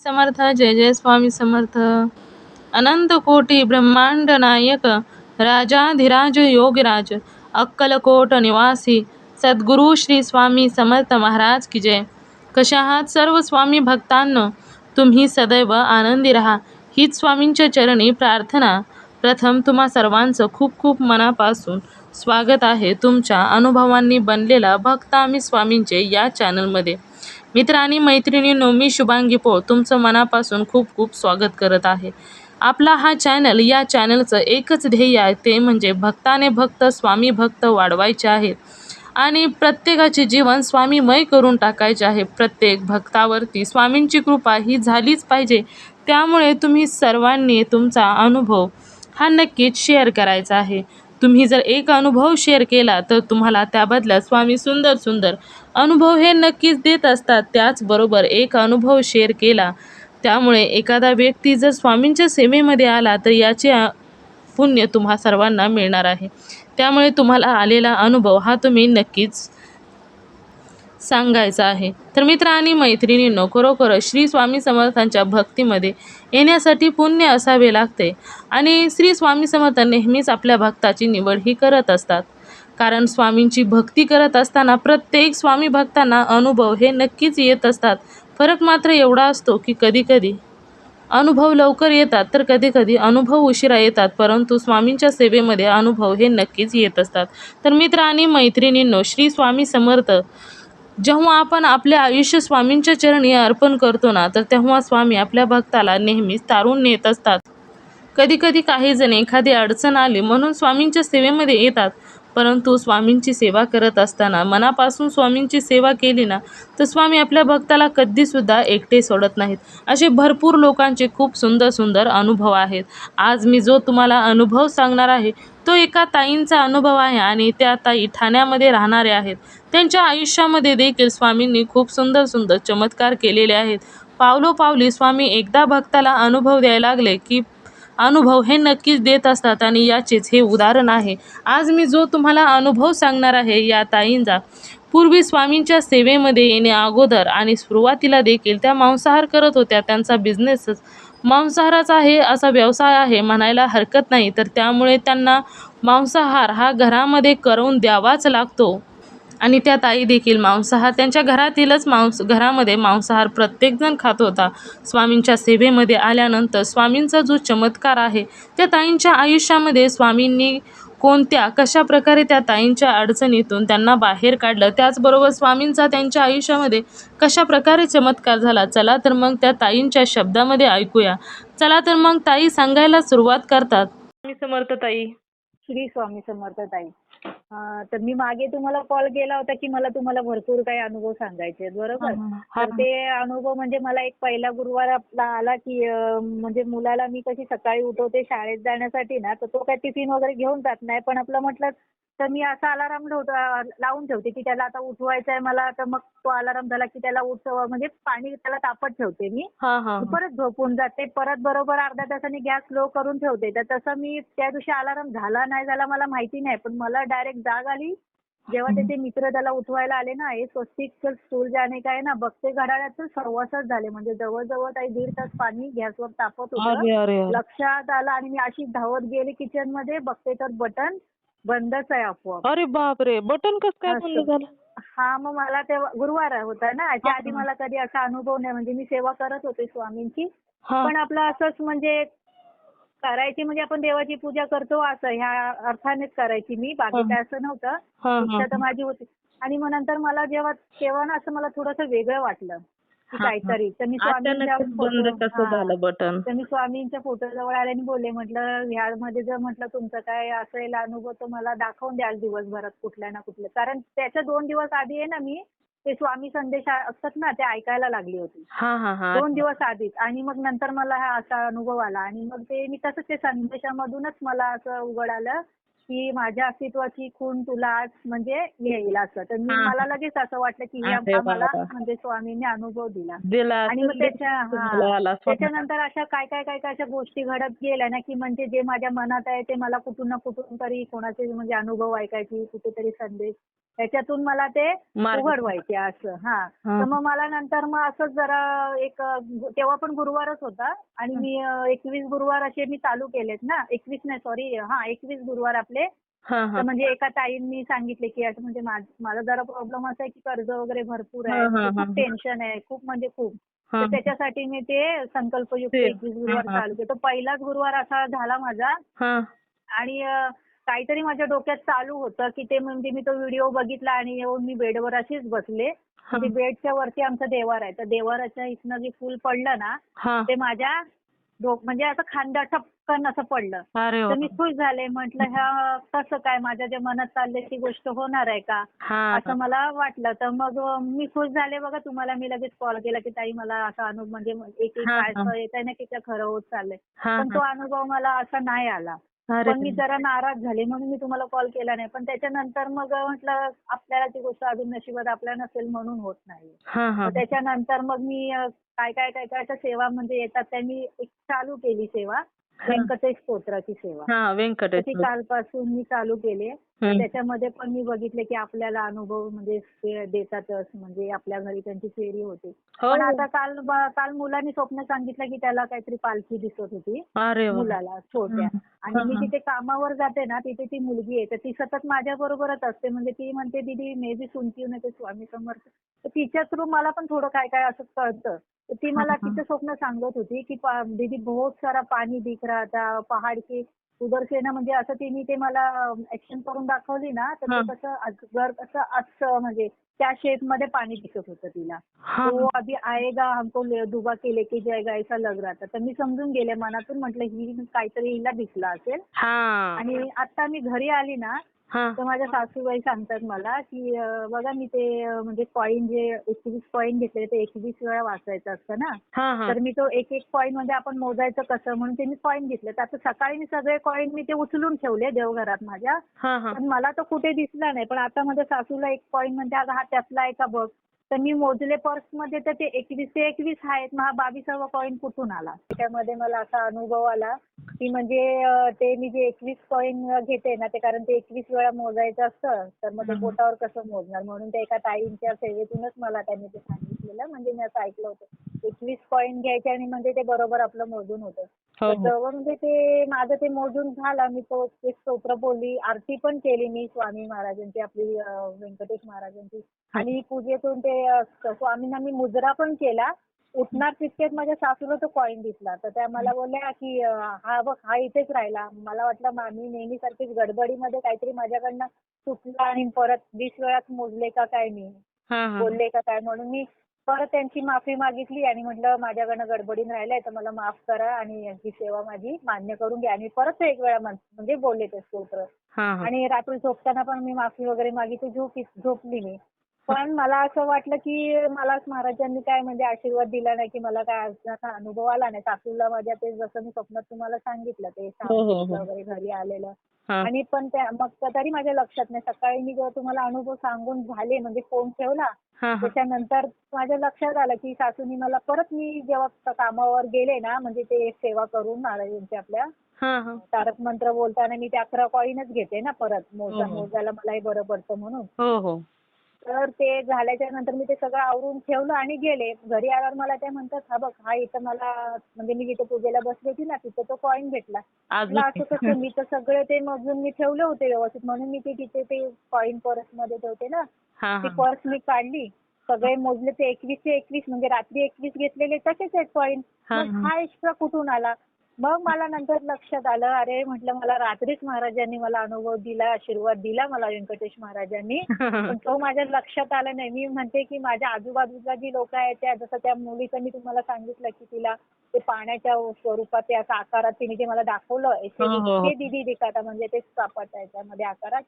समर्थ. जय जय स्वामी समर्थ. अनंत कोटी ब्रह्मांड नायक राजाधिराज योगीराज अक्कलकोट निवासी सद्गुरु श्री स्वामी समर्थ महाराज की जय. कशा आहात सर्व स्वामी भक्तांनो? तुम्ही सदैव आनंदी राहा हीच स्वामींच्या चरणी प्रार्थना. प्रथम तुम्हा सर्वांचं खूप खूप मनापासून स्वागत आहे तुमच्या अनुभवांनी बनलेला भक्त आम्ही स्वामींचे या चॅनलमध्ये. मित्र आणि मैत्रिणींनो, मी शुभांगी पोळ तुमचं मनापासून खूप खूप स्वागत करत आहे. आपला हा चॅनल, या चॅनलचं एकच ध्येय आहे, ते म्हणजे भक्ताने भक्त स्वामी भक्त वाढवायचे आहेत आणि प्रत्येकाचे जीवन स्वामीमय करून टाकायचे आहे. प्रत्येक भक्तावरती स्वामींची कृपा ही झालीच पाहिजे. त्यामुळे तुम्ही सर्वांनी तुमचा अनुभव हा नक्कीच शेअर करायचा आहे. तुम्ही जर एक अनुभव शेअर केला तर तुम्हाला त्या बदल्यात स्वामी सुंदर सुंदर अनुभव हे नक्कीच देत असतात. त्याचबरोबर एक अनुभव शेअर केला त्यामुळे एखादा व्यक्ती जर स्वामींच्या सेवेमध्ये आला तर याचे पुण्य तुम्हा सर्वांना मिळणार आहे. त्यामुळे तुम्हाला आलेला अनुभव हा तुम्ही नक्कीच सांगायचा आहे. तर मित्र आणि मैत्रिणींनो, खरोखर श्री स्वामी समर्थांच्या भक्तीमध्ये येण्यासाठी पुण्य असावे लागते आणि श्री स्वामी समर्थ नेहमीच आपल्या भक्ताची निवड ही करत असतात. कारण स्वामींची भक्ती करत असताना प्रत्येक स्वामी भक्तांना अनुभव हे नक्कीच येत असतात. फरक मात्र एवढा असतो की कधी अनुभव लवकर येतात तर कधी अनुभव उशिरा येतात, परंतु स्वामींच्या सेवेमध्ये अनुभव हे नक्कीच येत असतात. तर मित्र आणि मैत्रिणींनो, श्री स्वामी समर्थ जेव्हा आपण आपले आयुष्य स्वामींच्या चरणी अर्पण करतो ना, तर तेव्हा स्वामी आपल्या भक्ताला नेहमीच तारून नेत असतात. कधी काही जण एखादी अडचण आली म्हणून स्वामींच्या सेवेमध्ये येतात, परंतु स्वामींची सेवा करत असताना मनापासून स्वामींची सेवा केली ना, तर स्वामी आपल्या भक्ताला कधीसुद्धा एकटे सोडत नाहीत. असे भरपूर लोकांचे खूप सुंदर सुंदर अनुभव आहेत. आज मी जो तुम्हाला अनुभव सांगणार आहे तो एका ताईंचा अनुभव आहे आणि त्या ताई ठाण्यामध्ये राहणाऱ्या आहेत. त्यांच्या आयुष्यामध्ये देखील स्वामींनी खूप सुंदर सुंदर चमत्कार केलेले आहेत. पावलोपावली स्वामी एकदा भक्ताला अनुभव द्यायला लागले की अनुभव हे नक्कीच देत असतात आणि याचेच हे उदाहरण आहे. आज मी जो तुम्हाला अनुभव सांगणार आहे या ताईंचा. पूर्वी स्वामींच्या सेवेमध्ये येण्या अगोदर आणि सुरुवातीला देखील त्या मांसाहार करत होत्या. त्यांचा बिझनेसच मांसाहाराचा आहे, असा व्यवसाय आहे म्हणायला हरकत नाही. तर त्यामुळे त्यांना मांसाहार हा घरामध्ये करून द्यावाच लागतो आणि त्या ताई देखील मांसाहार त्यांच्या घरातीलच घरामध्ये मांसाहार प्रत्येकजण खात होता. स्वामींच्या सेवेमध्ये आल्यानंतर स्वामींचा जो चमत्कार आहे त्या ताईंच्या आयुष्यामध्ये स्वामींनी कशा प्रकारे त्या ताईंच्या अडचणीतून त्यांना बाहेर काढलं, त्याचबरोबर स्वामींचा त्यांच्या आयुष्यामध्ये कशा प्रकारे चमत्कार झाला, चला तर मग त्या ताईंच्या शब्दामध्ये ऐकूया. चला तर मग ताई सांगायला सुरुवात करतात. स्वामी समर्थ ताई. श्री स्वामी समर्थ ताई. तर मी मागे तुम्हाला कॉल केला होता की मला तुम्हाला भरपूर काही अनुभव सांगायचे आहेत, बरोबर. तर ते अनुभव म्हणजे मला एक पहिला गुरुवार आपला आला की म्हणजे मुलाला मी कशी सकाळी उठवते शाळेत जाण्यासाठी ना, तर तो काय टिफिन वगैरे घेऊन जात नाही, पण आपलं म्हटलं तर मी असा अलाराम लावून ठेवते की त्याला आता उठवायचं आहे मला, तर मग तो अलाराम झाला की त्याला म्हणजे पाणी त्याला तापत ठेवते मी. परत झोपून जाते, परत बरोबर अर्ध्या तासाने गॅस स्लो करून ठेवते. तर तसं मी त्या दिवशी अलाराम झाला नाही झाला मला माहिती नाही, पण मला डायरेक्ट जाग आली जेव्हा त्याचे मित्र त्याला उठवायला आले ना. हे स्वस्तिक स्कूल जाणे काय ना, बघते घड्याळात 6:15 झाले, म्हणजे जवळजवळ काही 1.5 तास पाणी गॅसवर तापत होतं. लक्षात आलं आणि मी अशी धावत गेले किचन मध्ये, बघते तर बटन बंदच आहे आपोआप. अरे बापरे, बटन कसं काय बंद झालं? हा, मग मला ते गुरुवार होता ना, याच्या आधी मला कधी असा अनुभव नाही. म्हणजे मी सेवा करत होते स्वामींची, पण आपलं असंच म्हणजे करायची, म्हणजे आपण देवाची पूजा करतो असं ह्या अर्थानेच करायची मी, बाकी काय असं नव्हतं. इच्छा तर माझी होती. आणि मग नंतर मला जेव्हा ना असं मला थोडंसं वेगळं वाटलं की काहीतरी, तर मी स्वामींच्या फोटो जवळ आले आणि बोलले, म्हटलं ह्यामध्ये जर म्हटलं तुमचं काय असेल अनुभव तर मला दाखवून द्याल दिवसभरात कुठल्या ना कुठल्या. कारण त्याच्या 2 दिवस आधी आहे ना मी ते स्वामी संदेश असतात ना, ते ऐकायला लागली होती 2 दिवस आधीच. आणि मग नंतर मला हा असा अनुभव आला आणि मग ते मी तसंच ते संदेशामधूनच मला असं उघड आलं की माझ्या अस्तित्वाची खूण तुला आज म्हणजे येईल असं. तर मला लगेच असं वाटलं की मला म्हणजे स्वामींनी अनुभव दिला. आणि मग त्याच्यानंतर अशा काय अशा गोष्टी घडत गेल्या ना की म्हणजे जे माझ्या मनात आहे ते मला कुठून ना कुठून तरी कोणाचे म्हणजे अनुभव ऐकायची, कुठेतरी संदेश त्याच्यातून मला ते मार्ग उघड व्हायचे असं. हा. हा. तर मग मला नंतर मग असंच जरा एक तेव्हा पण गुरुवारच होता आणि मी 21 गुरुवार असे मी चालू केलेत ना. 21 नाही सॉरी 21 गुरुवार आपले. हा हा तर म्हणजे एका ताईंनी सांगितले की असं म्हणजे माझा जरा प्रॉब्लेम असा आहे की कर्ज वगैरे भरपूर हा आहे, हा म्हणजे हा खूप टेन्शन आहे, खूप म्हणजे खूप. हा तर त्याच्यासाठी मी ते संकल्पयुक्त ते 21 हा गुरुवार हा चालू केलं. तो पहिलाच गुरुवार असा झाला माझा हा आणि काहीतरी माझ्या डोक्यात चालू होतं की ते म्हणजे मी तो व्हिडिओ बघितला आणि येऊन मी बेडवर अशीच बसले. हा म्हणजे बेडच्या वरती आमचा देवार आहे. तर देवाराच्या इथनं जे फूल पडलं ना हा. ते माझ्या म्हणजे असं खांदा ठपकन असं पडलं. अरे वा. तर मी खुश झाले. म्हटलं ह्या कसं काय माझ्या ज्या मनात चाललंय ती गोष्ट होणार आहे का? हा असं मला वाटलं. तर मग मी खुश झाले बघा. तुम्हाला मी लगेच कॉल केला की ताई मला असा अनुभव म्हणजे एक हा काय हा असं येत आहे ना की ते खरं होत चाललंय. हा पण हा. तो अनुभव मला असा नाही आला. अरे पण मी जरा नाराज झाले म्हणून मी तुम्हाला कॉल केला नाही. पण त्याच्यानंतर मग म्हटलं आपल्याला ती गोष्ट अजून नशिबात आपल्या नसेल म्हणून होत नाही. हा हा मग त्याच्यानंतर मग मी काय अशा सेवा म्हणजे येतात त्या मी एक चालू केली सेवा. व्यंकटेश स्तोत्राची सेवा. हा. तर व्यंकटेश. ती कालपासून मी चालू केली आहे. तर हम्म. त्याच्यामध्ये पण मी बघितले की आपल्याला अनुभव म्हणजे ते देतातच. म्हणजे आपल्या घरी त्यांची फेरी होते. हो. पण आता काल मुलाने स्वप्न सांगितलं की त्याला काहीतरी पालखी दिसत होती अरे वा. मुलाला छोट्या. हम्म. आणि हा मी हा जिथे कामावर जाते ना तिथे ती मुलगी आहे. तर ती सतत माझ्या बरोबरच असते. म्हणजे ती म्हणते दीदी मैं भी सुनती हूँ ना ते स्वामी समर्थ. तर तिच्या थ्रू मला पण थोडं काय असं कळतं. तर ती हा मला हा तिचं स्वप्न सांगत होती की दीदी बहुत सारा पानी दिख रहा था पहाड़ के उधर से ना म्हणजे असं तिने ते मला ऍक्शन करून दाखवली ना तर हा ते कसं अजगर कसं असं म्हणजे त्या शेप मध्ये पाणी दिसत होतं तिला. हा तो अभी आएगा हमको डुबा के लेके जाएगा ऐसा लग रहा था. तर मी समजून गेले मनातून म्हटलं ही काहीतरी हिला दिसला असेल. हा आणि आता मी घरी आली ना हा तर माझ्या सासूबाई सांगतात मला की बघा मी ते म्हणजे कॉईन जे 21 कॉईन घेतले ते 21 वेळा वाचायचं असतं ना. हा हा तर मी तो एक कॉईन म्हणजे आपण मोजायचं कसं म्हणून ते मी कॉईन घेतले. तर आता सकाळी मी सगळे कॉईन मी ते उचलून ठेवले देवघरात माझ्या. हा हा पण मला तो कुठे दिसला नाही. पण आता माझ्या सासूला एक कॉईन म्हणते अगं हा त्यातला आहे का बघ. तर मी मोजले पर्समध्ये तर ते 21 आहेत. मग हा 22वा कॉईन कुठून आला. त्याच्यामध्ये मला असा अनुभव आला की म्हणजे ते मी जे 21 कॉईन घेते ना ते कारण ते 21 वेळा मोजायचं असतं. तर मग ते बोटावर कसं मोजणार म्हणून ते एका ताईंच्या सेवेतूनच मला त्यांनी ते सांगितलेलं. म्हणजे मी असं ऐकलं होतं. 21 कॉईन घ्यायचे आणि म्हणजे ते बरोबर आपलं मोजून होतं. हो तर हो तेव्हा म्हणजे ते माझं ते मोजून झालं. मी तो ते स्तोत्र बोलली. आरती पण केली मी स्वामी महाराजांची आपली व्यंकटेश महाराजांची. आणि पूजेतून ते स्वामींना मी मुजरा पण केला. उठणार तितक्यात माझ्या सासूला तो कॉईन दिसला. तर त्या मला बोलल्या की हा बघ हा इथेच राहिला. मला वाटलं मी नेहमीसारखीच गडबडीमध्ये काहीतरी माझ्याकडनं चुकलं आणि परत 20 वेळाच मोजले का काय मी हा हा बोलले का काय म्हणून मी परत त्यांची माफी मागितली आणि म्हटलं माझ्याकडनं गडबडीनं राहिलंय तर मला माफ करा आणि ही सेवा माझी मान्य करून घ्या. आणि परत एक वेळा म्हणजे बोलले ते स्तोत्र. हा हा आणि रात्री झोपताना पण मी माफी वगैरे मागितली. झोपली मी. पण मला असं वाटलं की मला महाराजांनी काय म्हणजे आशीर्वाद दिला नाही की मला काय असा अनुभव आला नाही. सासूला माझ्या ते जसं मी स्वप्नात तुम्हाला सांगितलं ते हो हो हो वगैरे घरी आलेलं. हा आणि पण मग तरी माझ्या लक्षात नाही. सकाळी मी जेव्हा तुम्हाला अनुभव सांगून झाले म्हणजे फोन ठेवला हा हा त्याच्यानंतर माझ्या लक्षात आलं की सासूनी मला परत मी जेव्हा कामावर गेले ना म्हणजे ते सेवा करून महाराजांची आपल्या हा हा तारक मंत्र बोलताना मी ते 11 कॉईनच घेते ना परत हो हो मोजायला मलाही बरं पडतं म्हणून. हो हो तर ते झाल्याच्या नंतर मी ते सगळं आवरून ठेवलं आणि गेले. घरी आल्यावर मला ते म्हणतात हा बघ हा इथं मला म्हणजे मी जिथे पूजेला बसली होती ना तिथे तो कॉईन भेटला. म्हटलं असं कसं मी तर सगळे ते मोजून मी ठेवले होते व्यवस्थित म्हणून मी तिथे ते कॉईन पर्समध्ये ठेवते ना. हा ती हा पर्स मी काढली. सगळे मोजले ते 21चे 21 म्हणजे रात्री 21 घेतलेले तसेच आहेत कॉईन. हा मग हा एक्स्ट्रा कुठून आला? मग मला नंतर लक्षात आलं अरे म्हटलं मला रात्रीच महाराजांनी मला अनुभव दिला आशीर्वाद दिला मला व्यंकटेश महाराजांनी. पण तो माझ्या लक्षात आला नाही. मी म्हणते की माझ्या आजूबाजूला जी लोक आहेत त्या जसं त्या मुलीचं मी तुम्हाला सांगितलं की तिला ते पाण्याच्या स्वरूपात ते असं आकारात तिने जे मला दाखवलं हो हो हो ते दिदी दिखाता म्हणजे ते सापडत त्यामध्ये आकारात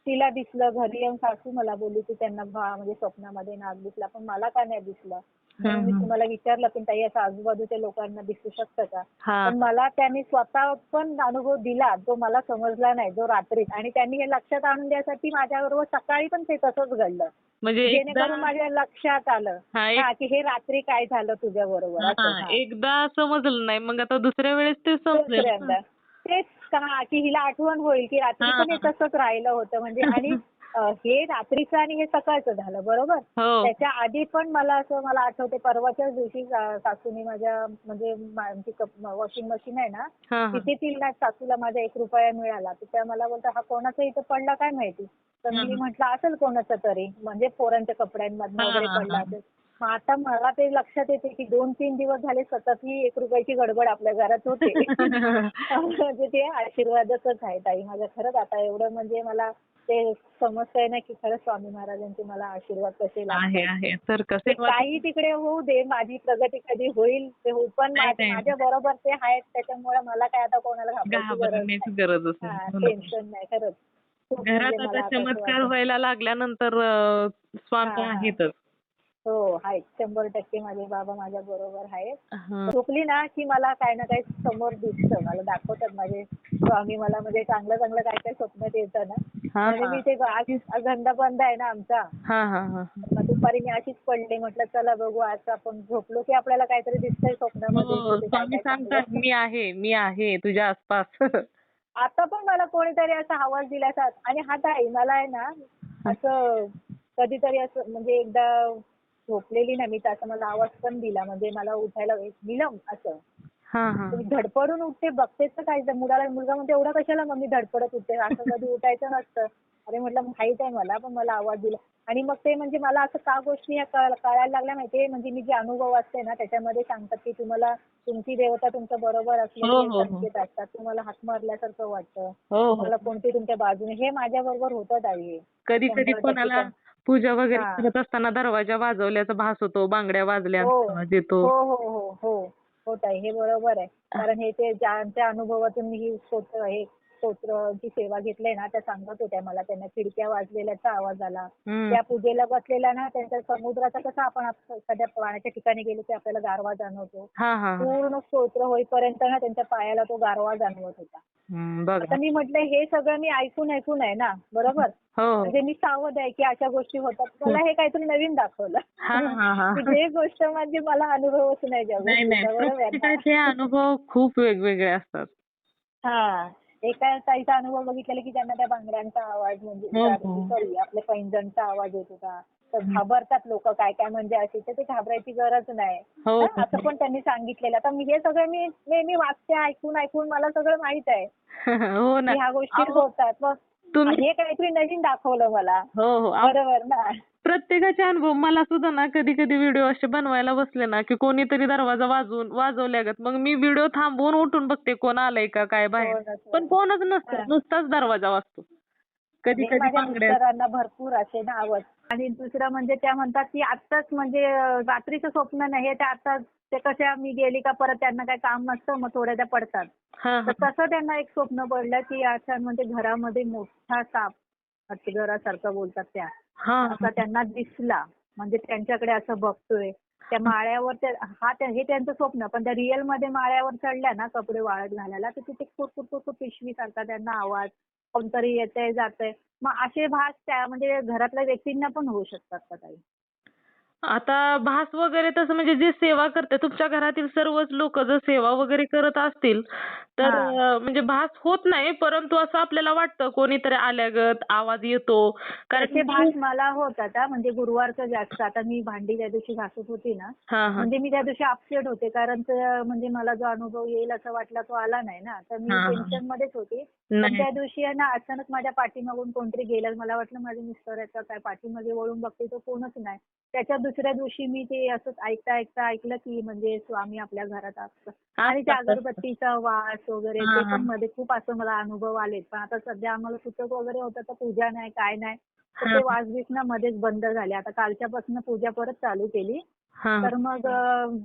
तिला दिसलं. घरी येऊन सासू मला बोलली की त्यांना म्हणजे स्वप्नामध्ये नाग दिसला पण मला का नाही दिसलं. म्हणून मी तुम्हाला विचारलं की ताई असं आजूबाजूच्या लोकांना दिसू शकतं का. हा पण मला त्यांनी स्वतः पण अनुभव दिला जो मला समजला नाही जो रात्रीत. आणि त्यांनी हे लक्षात आणून द्यासाठी माझ्याबरोबर सकाळी पण ते तसंच घडलं. म्हणजे जेणेकरून माझ्या लक्षात आलं की हे रात्री काय झालं तुझ्या बरोबर असं. एकदा समजलं नाही मग आता दुसऱ्या वेळेस ते समजेल ना. दुसऱ्यांदा तेच की हिला आठवण होईल की रात्री पण हे तसंच राहिलं होतं म्हणजे. आणि हे रात्रीचं आणि हे सकाळचं झालं बरोबर. हो. त्याच्या आधी पण मला आठवते परवाच्याच दिवशी सासूने माझ्या म्हणजे आमची वॉशिंग मशीन आहे ना, हां, हां. तिथे तिला सासूला माझा 1 रुपया मिळाला. तर त्या मला बोलतात हा कोणाचा इथं पडला काय माहिती. तर हां, मी हां. म्हटलं असेल कोणाचं तरी म्हणजे पोरांच्या कपड्यांमधनं हां, वगैरे हां, पडला हां. असेल. मग आता मला ते लक्षात येते की 2-3 दिवस झाले सतत ही 1 रुपयाची गडबड आपल्या घरात होते. म्हणजे ते आशीर्वादच आहे ताई माझ्या खरंच आता एवढं म्हणजे मला ते समजतंय ना की खरंच स्वामी महाराजांचे मला आशीर्वाद कसे आहे, लाभतायत. आहे. तर ते कसे काही तिकडे होऊ दे माझी प्रगती कधी होईल ते होईल पण नाही, नाही, माझ्या नाही. बरोबर ते आहेत त्याच्यामुळे मला काय आता कोणाला घाबरायची गरज घाबरण्याची नाही. गरजच नाही. हा हो ना. टेन्शन नाही खरंच. खूप म्हणजे घरात आता मला आता असं चमत्कार वाटतं. व्हायला लागल्यानंतर हा स्वामी हा. आहेतच. हो आहेत 100% माझे बाबा माझ्या बरोबर आहेत. हां. झोपली ना की मला काही ना काही समोर दिसतं. मला दाखवतात माझे स्वामी मला म्हणजे चांगलं चांगलं काय काय स्वप्नात येतं ना. हां, आणि हां. मी ते आज धंदा बंद आहे ना आमचा. हां, हां, हां. मग दुपारी मी अशीच पडले म्हटलं चला बघू आज आपण झोपलो की आपल्याला काहीतरी दिसतंय स्वप्नामध्ये की हो, ते काय स्वामी काय चांगलं. सांगतात, मी आहे तुझ्या आसपास." आता पण मला कोणीतरी असा आवाज दिल्याचा आणि हा ताई मला आहे ना असं कधीतरी असं म्हणजे एकदा झोपलेली ना मी तर असं मला आवाज पण दिला म्हणजे मला उठायला दिलं असं. हां, हां. तर मी धडपडून उठते बघतेच तर काय मुलगा म्हणतो एवढं कशाला मम्मी धडपडत उठते असं कधी उठायचं नसतं. अरे म्हटलं माहित आहे मला पण मला आवाज दिला. आणि मग ते म्हणजे मला असं का गोष्टी ह्या कळायला लागल्या माहितीये म्हणजे मी जे अनुभव असते ना त्याच्यामध्ये सांगतात की तुम्हाला तुमची देवता तुमच्या बरोबर हो, असलेले हो, हो. संकेत असतात. तुम्हाला हाक मारल्यासारखं वाटतं. हो, हो. तुम्हाला कोणती तुमच्या बाजूने हे माझ्या बरोबर होतं ताई हे. कधी-कधी 100% कोणाला पूजा वगैरे हां. करत असताना दरवाजा वाजवल्याचा भास होतो, बांगड्या हो. वाजल्याचा आवाज येतो. हो, हो, हो, हो. हो ताई, हे बरोबर आहे. कारण हे ते ज्यांच्या अनुभवातून मी ही स्तोत्राची सेवा घेतली ना, त्या सांगत होत्या मला त्यांना खिडक्या वाजलेल्याचा आवाज आला. हं. त्या पूजेला बसलेल्या ना त्यांच्या समुद्राचा कसा आपण एखाद्या पाण्याच्या ठिकाणी गेलो की आपल्याला गारवा जाणवतो. हां, हां, हां. पूर्ण स्तोत्र होईपर्यंत ना त्यांच्या पायाला तो गारवा जाणवत होता. आता बघा. मी म्हटलं हे सगळं मी ऐकून आहे ना, बरोबर? हो, हो. म्हणजे मी सावध आहे की अशा गोष्टी होतात. मला हे काहीतरी नवीन दाखवलं. हां, हां, की हां. जे गोष्ट म्हणजे मला अनुभवच नाही ज्या नाही, नाही. गोष्टीचा बरोबर आहे ना. प्रत्येकाचे अनुभव खूप वेगवेगळे असतात. हां. एका ताईचा अनुभव बघितलेला की त्यांना त्या बांगड्यांचा आवाज हो, म्हणजे हो. सॉरी आपल्या पैंजणचा आवाज येत होता. तर हं. घाबरतात लोकं काय-काय म्हणजे असे तर ते घाबरायची गरज नाही. हो, हां, हो, असं हो. पण त्यांनी सांगितलेलं. तर मी हे सगळं मी नेहमी वाचते ऐकून मला सगळं माहीत आहे. हो ना. की ह्या गोष्टी अहो होतात. मग तुम्ही हे काहीतरी नवीन दाखवलं मला. हो, हो. बरोबर ना? प्रत्येकाचे अनुभव मला सुद्धा ना कधी-कधी व्हिडिओ असे बनवायला बसले ना, की कोणीतरी दरवाजा वाजवल्यागत मग मी व्हिडिओ थांबवून उठून बघते कोण आलंय का काय बाहेर. कोणच पण कोणच नसतं. हां. नुसताच दरवाजा वाजतो. म्हणजे कधी-कधी माझ्या बांगड्या मिस्टरांना भरपूर असे ना आवड. आणि दुसरं म्हणजे त्या म्हणतात की आत्ताच म्हणजे रात्रीचं स्वप्न नाही ते आता ते कशा मी गेली का परत त्यांना काही काम नसतं मग थोड्या त्या पडतात. हां, तर हां. तसं त्यांना एक स्वप्न पडलं की अच्छा म्हणजे घरामध्ये मोठा साप अजगरासारखं बोलतात त्या. हां, असा हां. त्यांना दिसला. म्हणजे त्यांच्याकडे असं बघतोय. त्या माळ्यावर हे त्यांचं स्वप्न. पण त्या रिअलमध्ये माळ्यावर चढल्या ना कपडे वाळत घालायला तर तिथे कुरकुर पिशवीसारखा त्यांना आवाज. कोणतरी येतंय जातंय. मग असे भास त्या म्हणजे घरातल्या व्यक्तींना पण होऊ शकतात का ताई? आता भास वगैरे तसं म्हणजे जे सेवा करते तुमच्या घरातील सर्वच लोक जर सेवा वगैरे करत असतील तर हां. म्हणजे भास होत नाही परंतु असं आपल्याला वाटतं कोणीतरी आल्यागत आवाज येतो कारण तसे की भास मला होतात हां. म्हणजे गुरुवारचं जास्त. आता मी भांडी त्या दिवशी घासत होती ना, हां, हां. म्हणजे मी त्या दिवशी अपसेट होते. कारण म्हणजे मला जो अनुभव येईल असं वाटला तो आला नाही ना. तर मी हां, हां. टेन्शनमध्येच होती. पण नाही. त्या दिवशी आहे ना अचानक माझ्या पाठीमागून कोणतरी गेलं. मला वाटलं माझे मिस्टर आहेत का काय पाठीमागे वळून बघते तर कोणच नाही. त्याच्या दुसऱ्या दिवशी मी ते असंच ऐकता ऐकलं की म्हणजे स्वामी आपल्या घरात असतं. आणि त्या असतात, असतात. अगरबत्तीचा वास वगैरे ते हां, पण हां. मध्ये खूप असं मला अनुभव आलेत. पण आता सध्या आम्हाला सुतक वगैरे होतं तर पूजा नाही काय नाही. तर हां, ते वास-बीस ना मध्येच बंद झाले. आता कालच्यापासून पूजा परत चालू केली. हां, तर मग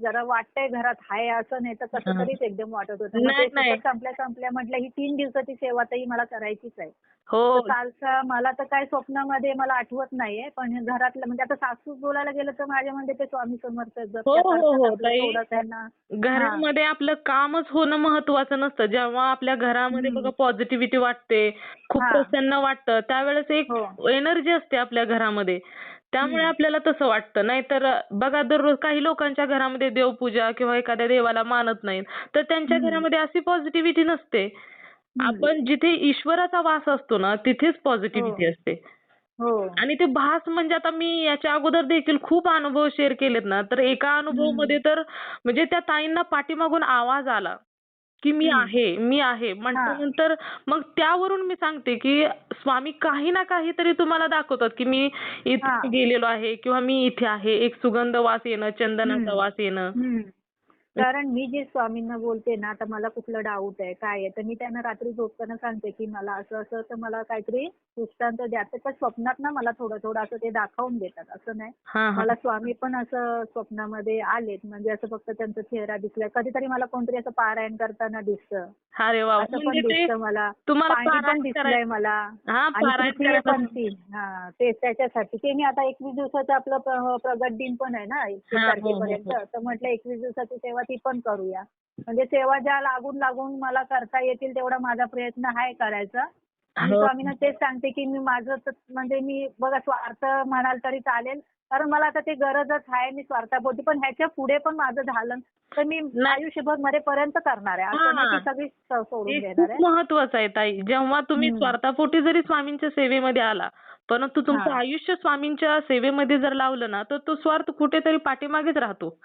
जरा वाटतंय घरात आहे असं नाही तर कसं हां. तरीच एकदम वाटत होतं. मग नाही, ते नाही. सुतक संपल्या म्हटलं ही 3 दिवसाची सेवा ताई मला करायचीच आहे. तर हो. कालचं मला तर काय स्वप्नामध्ये मला आठवत नाहीये. पण घरातलं म्हणजे आता सासू बोलायला गेलं तर माझ्या म्हणजे ते स्वामी समर्थ जर हो, त्या हो, करतात हो. आपलं ताई थोडं त्यांना हां. घरामध्ये आपलं कामच होणं महत्वाचं नसतं. जेव्हा आपल्या घरामध्ये बघा हं. पॉझिटिव्हिटी वाटते, खूप हां. प्रसन्न वाटतं, त्यावेळेस एक हो. एनर्जी असते आपल्या घरामध्ये. त्यामुळे हं. आपल्याला तसं वाटतं. नाहीतर बघा दररोज काही लोकांच्या घरामध्ये देवपूजा किंवा एखाद्या देवाला मानत नाहीत, तर त्यांच्या हं. घरामध्ये अशी पॉझिटिव्हिटी नसते. हं. आपण जिथे ईश्वराचा वास असतो ना, तिथेच हो. पॉझिटिव्हिटी असते. हो. आणि ते भास म्हणजे आता मी याच्या अगोदर देखील खूप अनुभव शेअर केलेत ना, तर एका अनुभवामध्ये तर म्हणजे त्या ताईंना पाठीमागून आवाज आला, की मी हं. आहे, मी आहे. हां. म्हटल्यानंतर मग त्यावरून मी सांगते, की स्वामी काही ना काहीतरी तुम्हाला दाखवतात, की मी इथे हां. गेलेलो आहे किंवा मी इथे आहे. एक सुगंध वास येणं, चंदनाचा हं. वास येणं. हं. कारण मी जे स्वामींना बोलते ना, आता मला कुठलं डाऊट आहे, काय आहे, तर मी त्यांना रात्री झोपताना सांगते, की मला असं-असं तर मला काहीतरी दृष्टांत द्या. तर त्या स्वप्नात ना मला थोडं-थोडं असं ते दाखवून देतात. असं नाही. हां, हां. मला स्वामी पण असं स्वप्नामध्ये आलेत. म्हणजे असं फक्त त्यांचा चेहरा दिसलाय. कधीतरी मला कोणतरी असं पारायण करताना दिसतं. अरे वाह! असं पण म्हणजे ते दिसतं मला. तुम्हाला पाणी पण पारायण दिसलंय करायचं. मला हां, आणि पारायण तृतीय करायचं असेल. पंथी. हां, ते त्याच्यासाठी. ते मी आता 21 दिवसाचं आपलं प्रगट दिन पण आहे ना 21 हां. हो, हो, तारखेपर्यंत. हो. तर म्हटलं 21 दिवसाची सेवा ती पण करूया. म्हणजे सेवा ज्या लागून मला करता येतील तेवढा माझा प्रयत्न आहे करायचा. आणि हो. स्वामींना तेच सांगते, की मी माझं म्हणजे मी बघा स्वार्थ म्हणाल तरी चालेल. कारण मला आता ते गरजच आहे. मी स्वार्थापोटी पण ह्याच्या पुढे पण माझं झालं तर मी नाही. आयुष्यभर मरेपर्यंत करणार आहे. असं नाही की हां. सगळी सोडून हे देणार खूप आहे. महत्वाचं आहे ताई. जेव्हा तुम्ही हं. स्वार्थापोटी जरी स्वामींच्या सेवेमध्ये आला, परंतु तुमचं हां. आयुष्य स्वामींच्या सेवेमध्ये जर लावलं ना, तर तो स्वार्थ कुठेतरी पाठीमागेच राहतो.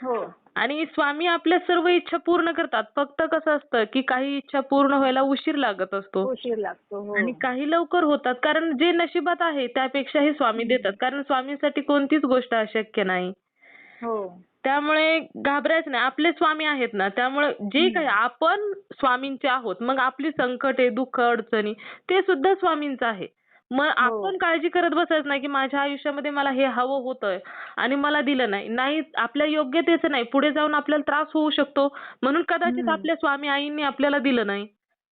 हो. आणि स्वामी आपल्या सर्व इच्छा पूर्ण करतात. फक्त कसं असतं, की काही इच्छा पूर्ण व्हायला उशीर लागत असतो. उशीर लागतो. हो. आणि काही लवकर होतात. कारण जे नशिबात आहे त्यापेक्षाही स्वामी हं. देतात. कारण स्वामींसाठी कोणतीच गोष्ट अशक्य नाही. हो. त्यामुळे घाबरायचं नाही. आपले स्वामी आहेत ना, त्यामुळे जे काही हं. आपण स्वामींचे आहोत. मग आपली संकटे, दुःख, अडचणी ते सुद्धा स्वामींचं आहे. मग हो. आपण काळजी करत बसायचं नाही, की माझ्या आयुष्यामध्ये मला हे हवं होतंय आणि मला दिलं नाही. नाही, आपल्या योग्यतेचं नाही. पुढे जाऊन आपल्याला त्रास होऊ शकतो. म्हणून कदाचित हं. आपल्या स्वामी आईंनी आपल्याला दिलं नाही.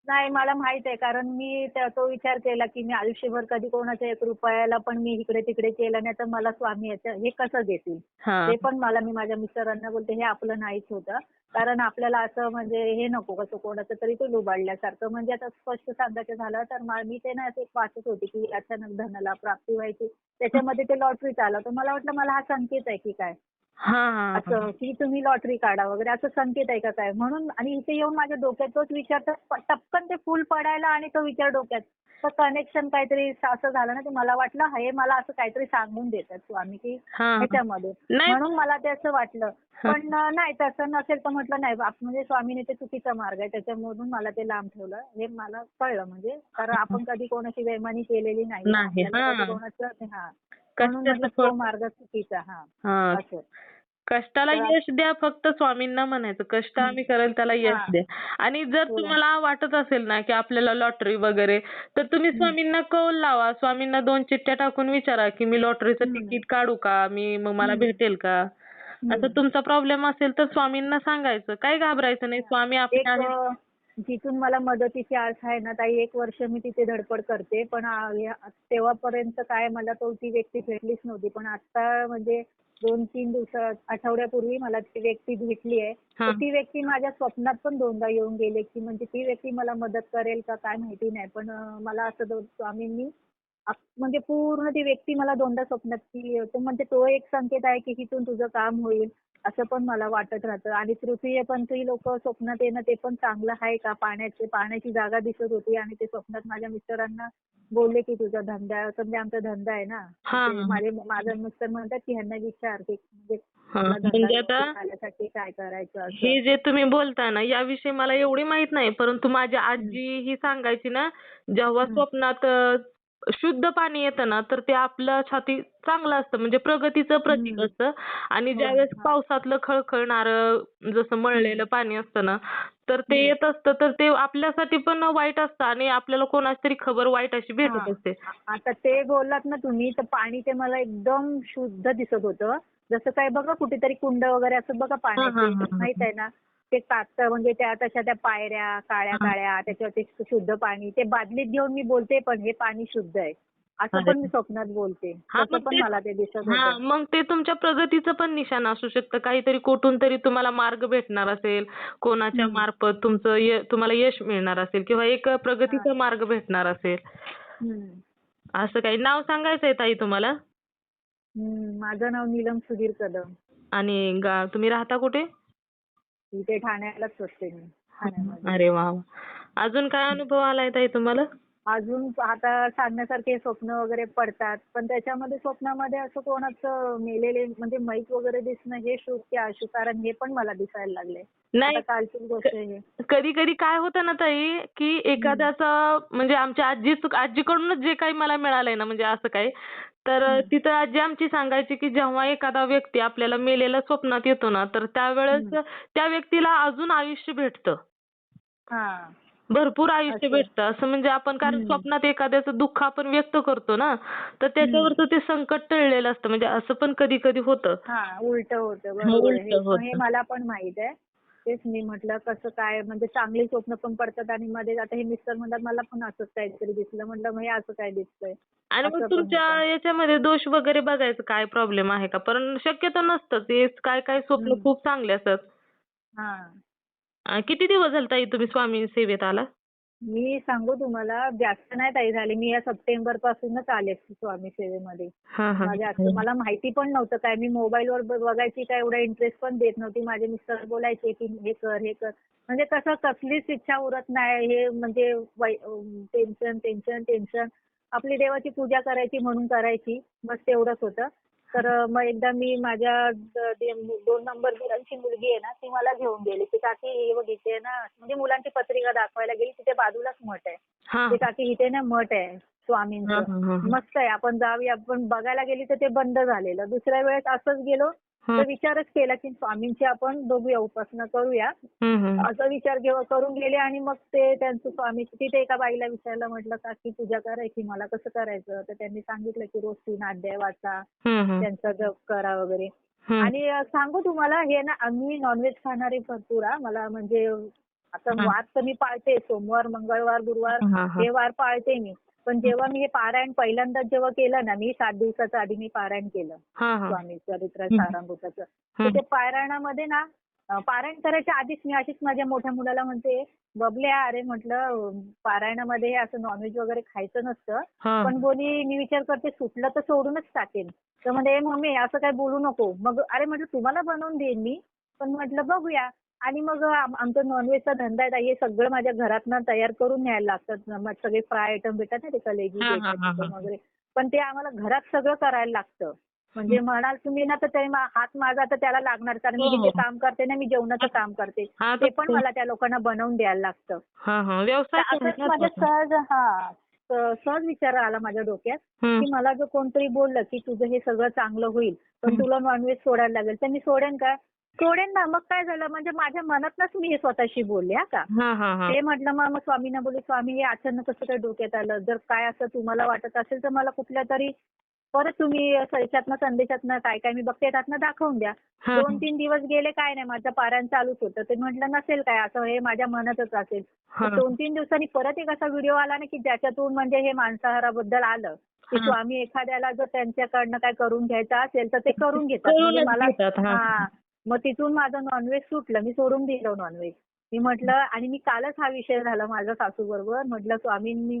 नाही मला माहित आहे कारण मी तो विचार केला की मी आयुष्यभर कधी कोणाच्या 1 रुपयाला पण मी इकडे-तिकडे केलं नाही तर मला स्वामी याचं हे कसं देतील? हां. ते पण मी माझ्या मिस्टरांना बोलते हे आपलं नाहीच होतं. कारण आपल्याला असं म्हणजे हे नको कसं कोणाचं तरी ते लुबाडल्यासारखं. म्हणजे आता स्पष्ट सांगायचं झालं तर मी ते ना असं एक वाचत होते की अचानक धनाला प्राप्ती व्हायची. त्याच्यामध्ये ते लॉटरीच आलं. तर मला वाटलं मला हा संकेत आहे की काय? हां, हां, हां. असं की तुम्ही लॉटरी काढा वगैरे असं संकेत आहे का काय? म्हणून आणि इथे येऊन माझ्या डोक्यात तोच विचार तर टपकन ते फूल पडायला आणि तो विचार डोक्यात. तर कनेक्शन काहीतरी असं झालं ना, की मला वाटलं हे मला असं काहीतरी सांगून देतात स्वामी, की हां, हां. ह्याच्यामध्ये. नाही म्हणून पण मला ते असं वाटलं. हां. पण नाही तसं नसेल तर म्हटलं नाही म्हणजे स्वामीने ते चुकीचा मार्ग आहे. त्याच्यामधून मला ते लांब ठेवलं. हे मला कळलं म्हणजे कारण आपण कधी कोणाची बेईमानी केलेली नाहीये. नाही. आपल्याला कधी हां. कोणाचं हां. म्हणून म्हटलं कष्टाचं फळ तो मार्ग चुकीचा. हां. हां. असं. कष्टाला तर यश द्या फक्त स्वामींना म्हणायचं. कष्ट हं. आम्ही करेल त्याला यश हां. द्या. आणि जर हो. तुम्हाला वाटत असेल ना, की आपल्याला लॉटरी वगैरे, तर तुम्ही हं. स्वामींना कौल लावा. स्वामींना 2 चिठ्ठ्या टाकून विचारा, की मी लॉटरीचं हं. तिकीट काढू का? मग मला हं. भेटेल का? असं हं. तुमचा प्रॉब्लेम असेल तर स्वामींना सांगायचं. काही घाबरायचं नाही. हां. स्वामी आपले एक आहेत. जिथून मला मदतीची आस आहे ना ताई 1 वर्ष मी तिथे धडपड करते. पण तेव्हापर्यंत काय मला ती व्यक्ती भेटलीच नव्हती. पण आता म्हणजे 2-3 आठवड्यापूर्वी मला ती व्यक्ती भेटली आहे. तर हां. ती व्यक्ती माझ्या स्वप्नात पण दोनदा येऊन गेले, की म्हणजे ती व्यक्ती मला मदत करेल का काय माहिती नाही. पण मला असं स्वामींनी म्हणजे पूर्ण ती व्यक्ती मला दोनदा स्वप्नात म्हणजे तो एक संकेत आहे, की इथून तुझं काम होईल. असं पण मला वाटत राहतं आणि तृतीयपंथी लोकं स्वप्नात येणं ते पण चांगलं आहे का? पाण्याची जागा दिसत होती आणि ते स्वप्नात माझ्या मिस्टरांना बोलले, की तुझा धंदा म्हणजे आमचा धंदा आहे ना. हां, ते हां. माझे मिस्टर म्हणतात, की ह्यांना विचार, की म्हणजे हां. आपला धंदा म्हणजे आता व्यवस्थित चालण्यासाठी काय करायचं असं. हे जे तुम्ही बोलताय ना, याविषयी मला एवढी माहित नाही. परंतु माझी हं. आजी ही सांगायची ना, जेव्हा हं. स्वप्नात शुद्ध पाणी येतं ना, तर ते आपल्यासाठी चांगलं असतं. म्हणजे प्रगतीचं प्रतीक हं. असतं. आणि हो ना. ज्यावेळेस हां. पावसातलं खळखळणारं जसं हं. मळलेलं पाणी असतं ना, तर ते हं. येत असतं. तर ते आपल्यासाठी पण वाईट असतं आणि आपल्याला कोणाची तरी खबर वाईट अशी भेटत हां. असते. आता ते बोललात ना तुम्ही, तर पाणी ते मला एकदम शुद्ध दिसत होतं. जसं काय बघा कुठेतरी कुंड वगैरे असं बघा हां, हां, पाण्याचे, हां, माहीत हां. आहे ना? ते कागद म्हणजे तशा त्या पायऱ्या हां. काळ्या-काळ्या त्याच्यावरती शुद्ध पाणी. ते बादलीत घेऊन मी बोलते पण हे पाणी शुद्ध आहे. असं अरे! पण मी स्वप्नात बोलते. हां, तसं मग पण तेच मला ते दिसत हां, होतं. मग ते तुमच्या प्रगतीचं पण निशाण असू शकतं. काहीतरी कुठून तरी तुम्हाला मार्ग भेटणार असेल, कोणाच्या हं. मार्फत तुम्हाला यश मिळणार असेल किंवा एक हां. प्रगतीचा मार्ग भेटणार असेल. हं. असं काही नाव सांगायचंय ताई तुम्हाला? माझं नाव नीलम सुधीर कदम. आणि तुम्ही राहता कुठे? इथे ठाण्यालाच असते मी. ठाण्यामध्ये. अरे वाह! वाह! अजून काय अनुभव आलाय ताई तुम्हाला? अजून आता सांगण्यासारखे स्वप्न वगैरे पडतात, पण त्याच्यामध्ये स्वप्नामध्ये असं कोणाचं मेलेले म्हणजे मैत वगैरे दिसणं हे शुभ की अशुभ, कारण हे पण मला दिसायला लागले. आता नाही, कालचीच गोष्ट आहे हे. कधी कधी काय होतं ना ताई, की एखाद्याचं म्हणजे आमच्या आजीकडूनच जे काही मला मिळालंय ना, म्हणजे असं काही, तर तिथं आजी आमची सांगायची की जेव्हा एखादा व्यक्ती आपल्याला मेलेला स्वप्नात येतो ना, तर त्यावेळेस त्या व्यक्तीला अजून आयुष्य भेटतं. हा. भरपूर आयुष्य असं. भेटतं. असं म्हणजे आपण कारण स्वप्नात एखाद्याचं दुःख आपण व्यक्त करतो ना, तर त्याच्यावरचं ते संकट टळलेलं असतं. म्हणजे असं पण कधी कधी होतं. हा, उलट होतं, बरोबर आहे. उलटं हे होतं. मला पण माहित आहे. तेच मी म्हटलं कसं काय, म्हणजे चांगली स्वप्न पण पडतात आणि मध्ये आता हे मिस्टर म्हणतात मला पण असंच काहीतरी दिसलं. म्हटलं मग हे असं काय दिसतंय, आणि मग असं पण तुमच्या होतं. याच्यामध्ये दोष वगैरे बघायचं काय प्रॉब्लेम आहे का? पण शक्यतो नसतं. ते काय काय स्वप्न हम्म. खूप चांगले असतात. हा. किती दिवस झाले ताई तुम्ही स्वामी सेवेत आला? मी सांगू तुम्हाला, जास्त नाही ताई झाले. मी या सप्टेंबर पासूनच आले स्वामी सेवेमध्ये. हां, हां. जास्त मला माहिती पण नव्हतं काय. मी मोबाईलवर बघायची, काय एवढा इंटरेस्ट पण देत नव्हती. माझे मिस्टर बोलायचे की हे कर, हे कर. म्हणजे कसं कसलीच इच्छा उरत नाही. हे म्हणजे टेन्शन, टेन्शन, टेन्शन. आपली देवाची पूजा करायची म्हणून करायची. बस तेवढंच होतं. तर मग एकदा मी माझ्या 2 नंबर दिरांची मुलगी आहे ना, ती मला घेऊन गेली. ती काकी हे बघ इथे आहे ना, म्हणजे मुलांची पत्रिका दाखवायला गेली. तिथे बाजूलाच मठ आहे. हां. ते काकी इथे ना मठ आहे हां, स्वामींचं. हां, हां, हां. मस्त आहे, आपण जाऊया. आपण बघायला गेली तर ते बंद झालेलं. दुसऱ्या वेळेस असंच गेलो हं. तर विचारच केला की स्वामींची आपण बघूया, उपासना करूया. हं, हं. असा विचार करून गेले आणि मग ते त्यांचं स्वामी, तिथे एका बाईला विचारलं, म्हटलं काकी पूजा करायची, मला कसं करायचं? तर त्यांनी सांगितलं की रोज 3 अध्याय वाचा, हं, हं. त्यांचा जप करा वगैरे. हं. आणि सांगू तुम्हाला, हे ना मी नॉनव्हेज खाणारी भरपूर मला म्हणजे आता हां. वार तर मी पाळते. सोमवार, मंगळवार, गुरुवार हां, हां. हे वार पाळते मी. पण जेव्हा मी हे पारायण पहिल्यांदा जेव्हा केलं ना, मी 7 दिवसाच्या आधी मी पारायण केलं. हां, हां. स्वामी चरित्र हं. सारामृताचं. तर हं. ते पारायणामध्ये ना, पारायण करायच्या आधीच मी अशीच माझ्या मोठ्या मुलाला म्हणते, "बबल्या, अरे म्हटलं पारायणामध्ये असं नॉनव्हेज वगैरे खायचं नसतं. हां. पण बोली मी विचार करते सुटलं तर सोडूनच टाकेन." तर म्हणजे "ए मम्मी असं काही बोलू नको." मग अरे म्हटलं तुम्हाला बनवून देईन मी, पण म्हटलं बघूया. आणि मग आमचा नॉनव्हेजचा धंदा आहे ताई. हे सगळं माझ्या घरातनं तयार करून न्यायला लागतात. मग सगळे फ्राय आयटम भेटतात ना, ते कलेजी हां, हां, भेटतात हां, चिकन हां. वगैरे. पण ते आम्हाला घरात सगळं करायला लागतं. म्हणजे म्हणाल तुम्ही ना, तर ते हात माझा तर त्याला लागणार, कारण मी हो, जिथे हो. काम करते ना, मी जेवणाचं काम करते. हां, ते तर पण मला त्या लोकांना बनवून द्यायला लागतं. हां, हां. तर व्यवसाय आहे असंच ना माझ्या तो. सहज विचार आला माझ्या डोक्यात, हं. की मला जर कोणतरी बोललं की तुझं हे सगळं चांगलं होईल, पण हं. तुला नॉनव्हेज सोडायला लागेल, तर मी सोडेन का? सोडेन ना. मग काय झालं, म्हणजे माझ्या मनातनच मी हे स्वतःशी बोलले का. हां, हां, हां. ते म्हटलं, मग स्वामींना बोलले, स्वामी हे अचानक कसं काय डोक्यात आलं? जर काय असं तुम्हाला वाटत असेल तर मला कुठल्या तरी परत तुम्ही याच्यातनं संदेशातनं काय काय मी बघते त्यातनं दाखवून द्या. हां, 2-3 दिवस गेले, काय नाही, माझं पारायण चालूच होतं. ते म्हटलं नसेल काय, असं हे माझ्या मनातच असेल. हां. मग 2-3 दिवसांनी परत एक असा व्हिडिओ आला ना, की ज्याच्यातून म्हणजे हे मांसाहाराबद्दल आलं, की हां. स्वामी एखाद्याला जर त्यांच्याकडनं काय करून घ्यायचं असेल तर ते करून घेतात. म्हणजे करूनच मला घेतात. हां. हां. मग तिथून माझं नॉनव्हेज सुटलं. मी सोडून दिलं नॉनव्हेज. मी म्हटलं, आणि मी कालच हा विषय झाला माझ्या सासूबरोबर. म्हटलं स्वामींनी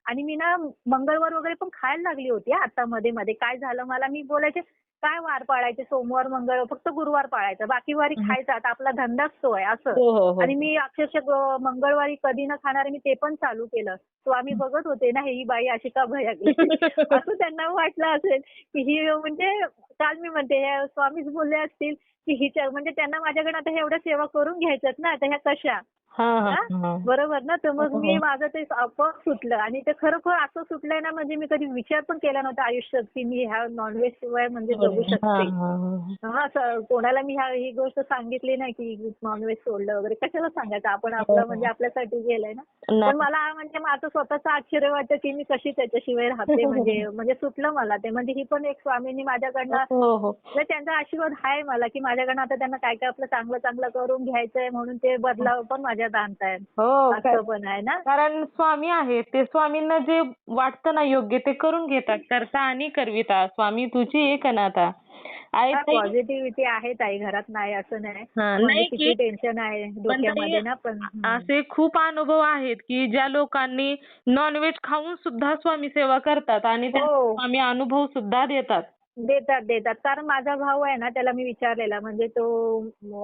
आणि मी ना मंगळवार वगैरे पण खायला लागली होती आता मध्ये-मध्ये. काय झालं, मला मी बोलायचे, "काय वार पाळायचे? सोमवार, मंगळवार, फक्त गुरुवार पाळायचा. बाकी वारी हं. खायचा. आता आपला धंदाच तो आहे," असं. हो, हो, हो. आणि मी अक्षरशः मंगळवारी कधी न खाणारे मी ते पण चालू केलं. स्वामी बघत होते ना, ही बाई अशी का भयागली. असं त्यांना वाटलं असेल, की ही म्हणजे काल मी म्हणते हे स्वामीच बोलले असतील, की हिच्या म्हणजे त्यांना माझ्याकडे आता एवढ्या सेवा करून घ्यायच्यात ना, तर ह्या कशा? हां, हां, हां, हां. बरोबर ना. तर हो, मग मी हो. माझं ते आपोआप सुटलं आणि ते खरोखर असं सुटलंय ना, म्हणजे मी कधी विचार पण केला नव्हता आयुष्यात, की मी ह्या नॉनव्हेज शिवाय म्हणजे जगू हां, शकते. हां, हां. हां, कोणाला मी ही गोष्ट सांगितली नाही, की नॉनव्हेज सोडलं वगैरे. कशाला सांगायचं? आपण हो, आपलं म्हणजे हो. आपल्यासाठी गेलंय ना. पण नाही. मला म्हणजे माझं स्वतःचं आश्चर्य वाटतं, की मी कशी त्याच्याशिवाय राहते, म्हणजे म्हणजे सुटलं मला ते. म्हणजे ही पण एक स्वामींनी माझ्याकडनं हो, हो. म्हणजे त्यांचा आशीर्वाद आहे मला, की माझ्याकडनं आता त्यांना काय काय आपलं चांगलं चांगलं करून घ्यायचंय, म्हणून ते बदलाव पण माझ्यात आणतायत. हो. असं पण आहे ना. कारण स्वामी आहेत. ते स्वामींना जे वाटतं ना योग्य ते करून घेतात. करता आणि करविता. स्वामी तुझी एक अनाथा. आहे ताई. पॉझिटिव्हिटी आहे ताई घरात, नाही असं नाही. हां. म्हणजे नाही की किती टेन्शन आहे पण ताई डोक्यामध्ये ना, पण असे खूप अनुभव आहेत की ज्या लोकांनी नॉनव्हेज खाऊन सुद्धा स्वामी सेवा करतात आणि त्यांना हो. स्वामी अनुभव सुद्धा देतात. देतात, देतात. कारण माझा भाऊ आहे ना, त्याला मी विचारलेला म्हणजे तो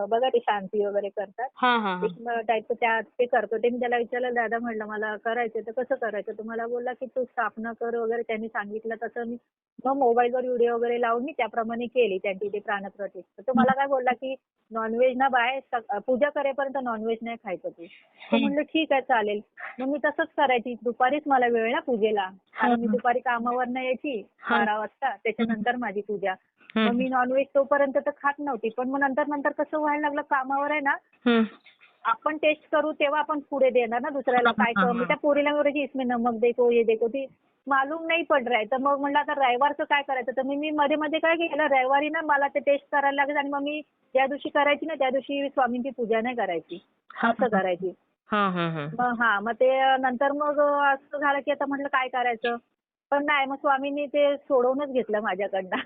बघा ते शांती वगैरे करतात. हां, हां, हां. एक टाईपचं ते करतो. ते मी त्याला विचारलं, "दादा," म्हटलं, "मला करायचं तर कसं करायचं?" तो मला बोलला, की "तू स्थापना कर वगैरे." त्यांनी सांगितलं तसं मी मग मोबाईलवर व्हिडिओ वगैरे लावून मी त्याप्रमाणे केली त्यांची ती प्राणप्रतिष्ठा. तो मला काय बोलला, की "नॉनव्हेज ना बाय पूजा करेपर्यंत नॉनव्हेज नाही खायचं तू." तर म्हणलं, "ठीक आहे, चालेल." मग मी तसंच करायची. दुपारीच मला वेळ ना पूजेला. हां, कारण मी हां. दुपारी कामावरनं यायची हां. 12 वाजता. हं, त्याच्यानंतर माझी पूजा. हं, मग मी नॉनव्हेज तोपर्यंत तर खात नव्हती. पण मग नंतर कसं व्हायला लागलं कामावर आहे ना, हं. आपण टेस्ट करू तेव्हा आपण पुढे देणार ना दुसऱ्याला. हां, काय हां, मी हां. त्या पोरीला बोलायची, "इसमें नमक देखो, ये देखो." ती मालूम नाही पड रहा है. तर मग म्हटलं आता रविवारचं काय करायचं? तर मी मध्ये-मध्ये काय केलं, रविवारी ना मला ते टेस्ट करायला लागायचं आणि मग मी ज्या दिवशी करायची ना, त्या दिवशी स्वामींची पूजा नाही करायची. हां, असं हां. करायची. हां, हां, हां. मग ते नंतर मग असं झालं की आता म्हटलं काय करायचं? पण नाही मग स्वामींनी ते सोडवूनच घेतलं माझ्याकडनं.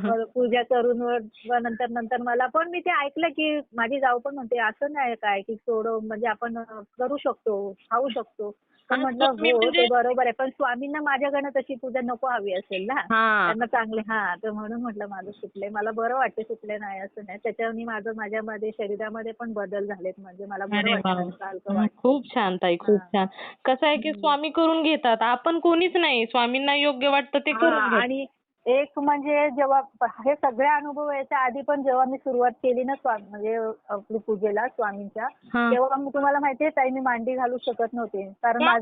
मग पूजा करून मग नंतर मला पण मी ते ऐकलं की माझी जाऊ पण म्हणते असं नाही काय की सोडव म्हणजे आपण करू शकतो, खाऊ शकतो. पण हां, म्हटलं स्वामी हो ते म्हणजे बरोबर आहे. पण स्वामींना माझ्याकडनं तशी पूजा नको हवी असेल ना. हां. त्यांना चांगले तर म्हणून म्हटलं माझं सुटलंय. मला बरं वाटते सुटले नाही असं नाही. त्याच्याने माझ्यामध्ये शरीरामध्ये पण बदल झालेत म्हणजे मला बरं अरे वाटतं वाह! हलकं हलकं वाटते. खूप छान ताई, खूप हां. छान. कसं आहे की हं. स्वामी करून घेतात. आपण कोणीच नाही. स्वामींना योग्य वाटतं ते करून घेतात. आणि एक म्हणजे जेव्हा हे सगळे अनुभव यायच्या आधी पण जेव्हा मी सुरुवात केली ना म्हणजे आपली पूजेला स्वामींच्या, हां. तेव्हा मी तुम्हाला माहितीये ताई मी मांडी घालू शकत नव्हते. कारण का?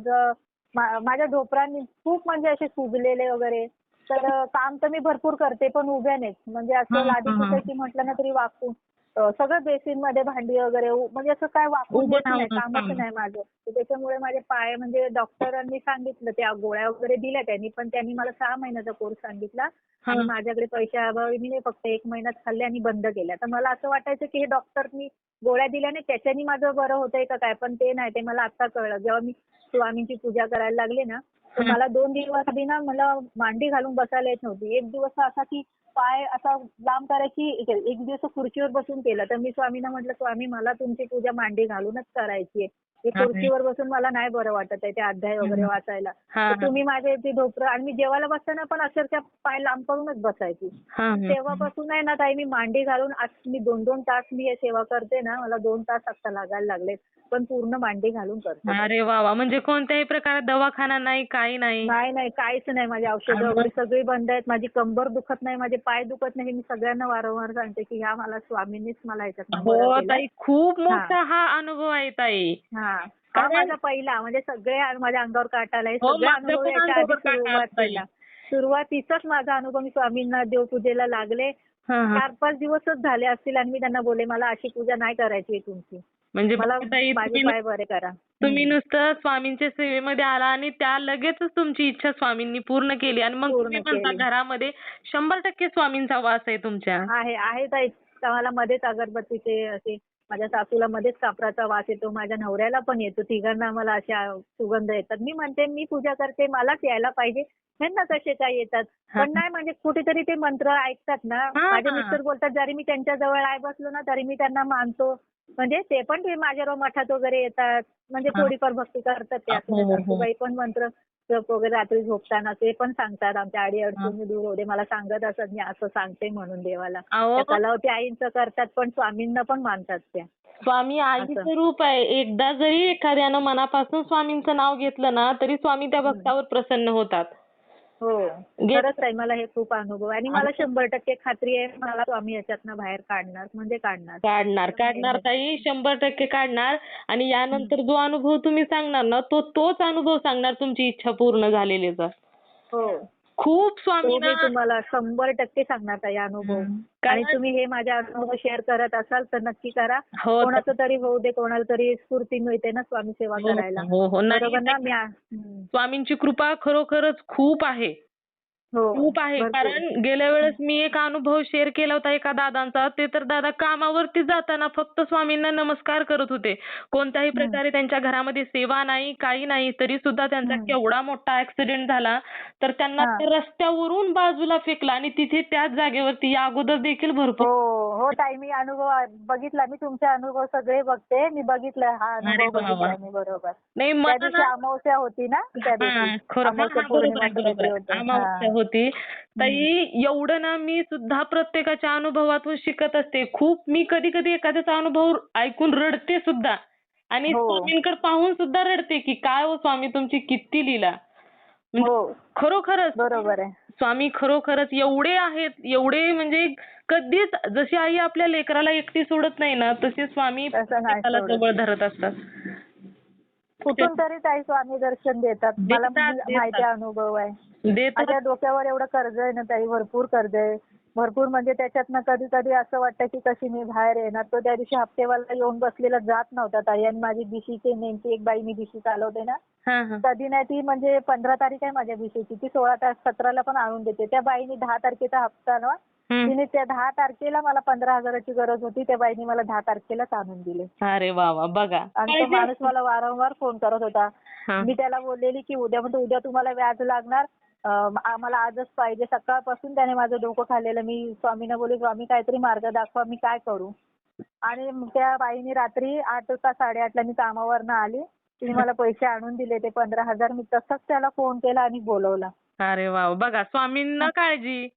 माझ्या ढोपरांनी खूप म्हणजे असे सुजलेले वगैरे. तर काम तर मी भरपूर करते पण उभ्यानेच. म्हणजे हां, असं लादी हां, हां. पुसायची म्हटलं ना तरी वाकून. सगळं बेसिनमध्ये भांडी वगैरे म्हणजे असं काय वाकून उभं देत नाही. राहूनच कामच काम. नाही माझं. तर त्याच्यामुळे माझे पाय म्हणजे डॉक्टरांनी सांगितलं त्या गोळ्या वगैरे दिल्या त्यांनी. पण त्यांनी मला 6 महिन्याचा कोर्स सांगितला आणि हां. माझ्याकडे पैशाअभावी मी फक्त 1 महिन्यात खाल्ल्या आणि बंद केल्या. तर मला असं वाटायचं की हे डॉक्टरनी गोळ्या दिल्याने त्याच्यानी माझं बरं होतंय का काय? पण ते नाही. ते मला आत्ता कळलं. जेव्हा मी स्वामींची पूजा करायला लागले ना, तर हां. मला 2 दिवस आधी ना मला मांडी घालून बसायला येत नव्हती. एक दिवस असा की पाय असा लांब करायची, एक दिवस खुर्चीवर बसून केलं. तर मी स्वामींना म्हटलं, "स्वामी मला तुमची पूजा मांडी घालूनच करायची आहे. हे अरे. खुर्चीवर बसून मला नाही बरं वाटत आहे ते अध्याय वगैरे हं. वाचायला. हां, तर हां. तुम्ही माझे ते ढोपरं." आणि मी जेवायला बसताना पण अक्षरशः पाय लांब करूनच बसायची. हां, हां, हां. तेव्हापासून आहे ना ताई मी मांडी घालून आज मी 2-2 तास मी हे सेवा करते ना, मला 2 तास आता लागायला लागलेत. पण पूर्ण मांडी घालून करते ताई. अरे वाह, वाह! म्हणजे कोणत्याही प्रकारात दवाखाना नाही, काही नाही. नाही, नाही. काहीच नाही. माझी औषधं आणि वगैरे सगळी बंद आहेत. माझी कंबर दुखत नाही, माझे पाय दुखत नाही. हे मी सगळ्यांना वारंवार सांगते, की ह्या मला स्वामींनीच मला ह्याच्यातनं बरं हो केलंय. ताई, खूप हां, मोठा हा अनुभव आहे ताई. हां. हा कारण माझा पहिला म्हणजे सगळे माझ्या अंगावर काटा आला. हे हो, सगळे माझ्या अनुभव पण याच्या आधी अंगावर काटा आला ताई. सुरुवातीचाच माझा अनुभव मी स्वामींना देवपूजेला लागले. हां, हां. 4-5 दिवसच झाले असतील आणि मी त्यांना बोलले, "मला अशी पूजा नाही करायची आहे तुमची. म्हणजे मला बघा ताई, माझे पाय बरे करा." तुम्ही हं. नुसतं स्वामींच्या सेवेमध्ये आला आणि त्या लगेचच तुमची इच्छा स्वामींनी पूर्ण केली आणि मग तुम्ही पूर्ण म्हणता केली. घरामध्ये 100% स्वामींचा वास आहे तुमच्या. आहे ताई. तर मला मध्येच अगरबत्तीचे असे माझ्या सासूला मध्येच कापराचा वास येतो. माझ्या नवऱ्याला पण येतो. तिघांना मला अशा सुगंध येतात. मी म्हणते मी पूजा करते मलाच यायला पाहिजे. ह्यांना कसे काय येतात? हां. पण नाही म्हणजे कुठेतरी ते मंत्र ऐकतात ना. माझे हां. मिस्टर बोलतात जरी मी त्यांच्या जवळ बसलो ना तरी मी त्यांना मानतो. म्हणजे ते पण ते माझ्याबरोबर मठात वगैरे येतात. म्हणजे हां. थोडीफार भक्ती करतात ते असं हो, नाही. हो, हो. सासूबाई पण मंत्र जप वगैरे रात्री झोपताना ते पण सांगतात. आमच्या हां. अडी-अडचणी दूर होऊ दे. मला सांगत असत मी असं सांगते म्हणून देवाला. त्या अहो, कलावती आईंचं करतात पण स्वामींना पण मानतात त्या. स्वामी असं. आईचं रूप आहे. एकदा जरी एखाद्यानं मनापासून स्वामींचं नाव घेतलं ना, तरी स्वामी त्या हं. भक्तावर प्रसन्न होतात. हो. खरंच आहे. मला हे खूप अनुभव आहे आणि मला आणि 100% खात्री आहे मला स्वामी याच्यातनं बाहेर काढणार म्हणजे काढणार. काढणार, काढणार त्याच्यामुळे ताई 100% काढणार आणि हं. यानंतर जो अनुभव तुम्ही सांगणार ना, तोच अनुभव सांगणार तुमची इच्छा पूर्ण झालेलीचा. हो. खूप तो मी स्वामींना तुम्हाला 100% सांगणार ताई अनुभव. आणि कारण तुम्ही हे माझे अनुभव शेअर करत असाल तर नक्की करा. हो, कोणाचं तरी होऊ दे, कोणाला तरी स्फूर्ती मिळते ना स्वामी सेवा हो, करायला. हो, हो. नाही बरोबर ना? ताई, स्वामींची कृपा खरोखरच खूप आहे. हो. खूप आहे. भरपूर. कारण गेल्या वेळेस मी एक अनुभव शेअर केला होता एका दादांचा. ते तर दादा कामावरती जाताना फक्त स्वामींना नमस्कार करत होते. कोणत्याही हं. प्रकारे त्यांच्या घरामध्ये सेवा नाही, काही नाही. तरी सुद्धा त्यांचा हं. केवढा मोठा ॲक्सिडेंट झाला. तर त्यांना हां. त्या रस्त्यावरून बाजूला फेकलं आणि तिथे त्याच जागेवरती या अगोदर देखील हो, भरपूर हो ताई, मी अनुभव बघितला. मी तुमचे अनुभव सगळे बघते. मी बघितलं, हा अरे अनुभव वा वा. बघितला मी. बरोबर. नाही त्या मला दिवशी ना अमावस्या होती ना, त्या दिवशी हां, खरं हां, अमावस्या हां. बरोबर पौर्णिमा आहे, असं बरोबर काहीतरी आहे. होतं. अमावस्या होती. हं. ताई एवढं ना मी सुद्धा प्रत्येकाच्या अनुभवातून शिकत असते. खूप मी कधी-कधी एखाद्याचा अनुभव ऐकून रडते सुद्धा आणि हो, स्वामींकडे पाहून सुद्धा रडते, की काय हो स्वामी तुमची किती लीला. म्हणजे हो. खरोखरच बरोबर आहे. स्वामी खरोखरच एवढे आहेत, एवढे म्हणजे कधीच जशी आई आपल्या लेकराला एकटी सोडत नाही ना, तसे स्वामी तसं नाही प्रत्येकाला सोडत. जवळ धरत असतात. कुठून तरी ताई स्वामी दर्शन देतात. मला देतात, माहिती देतात. अनुभव आहे. देतात. माझ्या डोक्यावर एवढं कर्ज आहे ना ताई, भरपूर कर्ज आहे. भरपूर म्हणजे त्याच्यातनं कधी-कधी असं वाटतं की कशी मी बाहेर येणार. तो त्या दिवशी हप्तेवाला येऊन बसलेला जात नव्हता ताई आणि माझी बीसीची नेमकी एक बाई, मी बीसी चालवते ना, हां, हां. कधी नाही ती म्हणजे 15 तारीख आहे माझ्या बीसीची. ती 16 17ला पण आणून देते. त्या बाईने 10 तारखेचा हप्ता ना, हं. तिने त्या 10 तारखेला मला 15,000ची गरज होती. त्या बाईने मला 10 तारखेलाच आणून दिले. अरे वाह, वाह! बघा. आणि तो काळजी माणूस असते. मला वारंवार फोन करत होता. हां. मी त्याला बोललेली की उद्या, म्हणतो उद्या तुम्हाला व्याज लागणार. आम्हाला आजच पाहिजे. सकाळपासून त्याने माझं डोकं खाल्लेलं. मी स्वामींना बोलले, स्वामी काहीतरी मार्ग दाखवा, मी काय करू? आणि मग त्या बाईने रात्री 8 का 8:30ला मी कामावरनं आली. तिने मला पैसे आणून दिले ते 15,000. मी तसंच त्याला फोन केला आणि बोलवला. अरे वाह! बघा स्वामींना काळजी.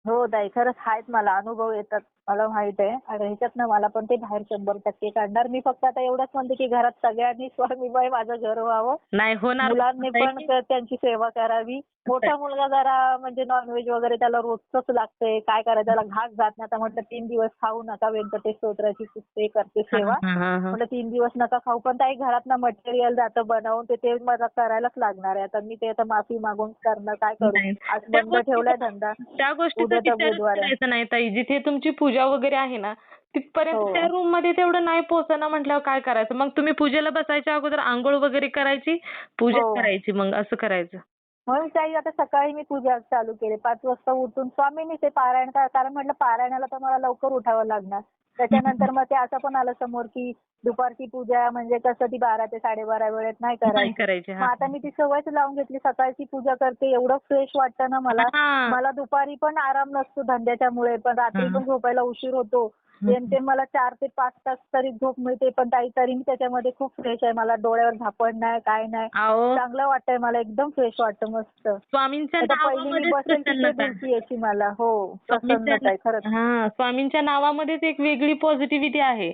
हो ताई, खरंच आहेत, मला अनुभव येतात. मला माहित आहे आणि ह्याच्यातनं मला पण ते बाहेर 100% काढणार. मी फक्त आता एवढंच म्हणते की घरात सगळ्यांनी स्वामीमय माझं घर व्हावं. नाही होणार मुलांनी पण ताई. त्यांची सेवा करावी. मोठा मुलगा जरा म्हणजे नॉनव्हेज वगैरे त्याला रोजचंच लागतंय. काय करायचं, त्याला घास जात नाही. आता म्हटलं 3 दिवस खाऊ नका. व्यंकटेश स्तोत्राची ते करते हां, सेवा. हां, हां, हां. म्हटलं 3 दिवस नका खाऊ. पण ताई घरातनं मटेरियल जातं बनवून, ते मला करायलाच लागणार आहे. आता मी ते आता माफी मागून करणं काय करू? नाही. आज त्या बंद ठेवलाय गोष्टीचा धंदा. त्या गोष्टीचा उद्या तर विचारच बुधवार आहे. करायचा नाही ताई. जिथे तुमची पूजा वगैरे आहे ना, तिथपर्यंत त्या हो. रूममध्ये तेवढं नाही पोहोचना म्हटल्यावर काय करायचं? मग तुम्ही पूजेला बसायच्या अगोदर अंघोळ वगैरे करायची, पूजा हो. करायची मग असं करायचं. म्हणून ताई आता सकाळी मी पूजा चालू केली. 5 वाजता उठून स्वामींनी ते पारायण कारण म्हटलं पारायणाला तर मला लवकर उठावं लागणार. त्याच्यानंतर मग ते असं पण आलं समोर की दुपारची पूजा म्हणजे कसं ती 12 ते 12:30 वेळेत नाही नाही करायची. करायची. मग हां. आता मी ती सवयच लावून घेतली. सकाळची पूजा करते. एवढं फ्रेश वाटतं ना मला. हां. मला दुपारी पण आराम नसतो धंद्याच्यामुळे, पण रात्री हां. पण झोपायला उशीर होतो. जेमतेम मला 4 ते 5 तास तरी झोप मिळते. पण ताई तरी मी त्याच्यामध्ये खूप फ्रेश आहे. मला डोळ्यावर झापड नाही, काय नाही. अहो चांगलं वाटतंय मला. एकदम फ्रेश वाटतं मस्त. स्वामींच्या आता पहिली मी नावामध्येच बसेल तिथे प्रसन्नता. डुलकी यायची मला. हो, स्वामींच्या प्रसन्नता आहे खरंच. हां, स्वामींच्या नावामध्येच एक वेगळी पॉझिटिव्हिटी आहे.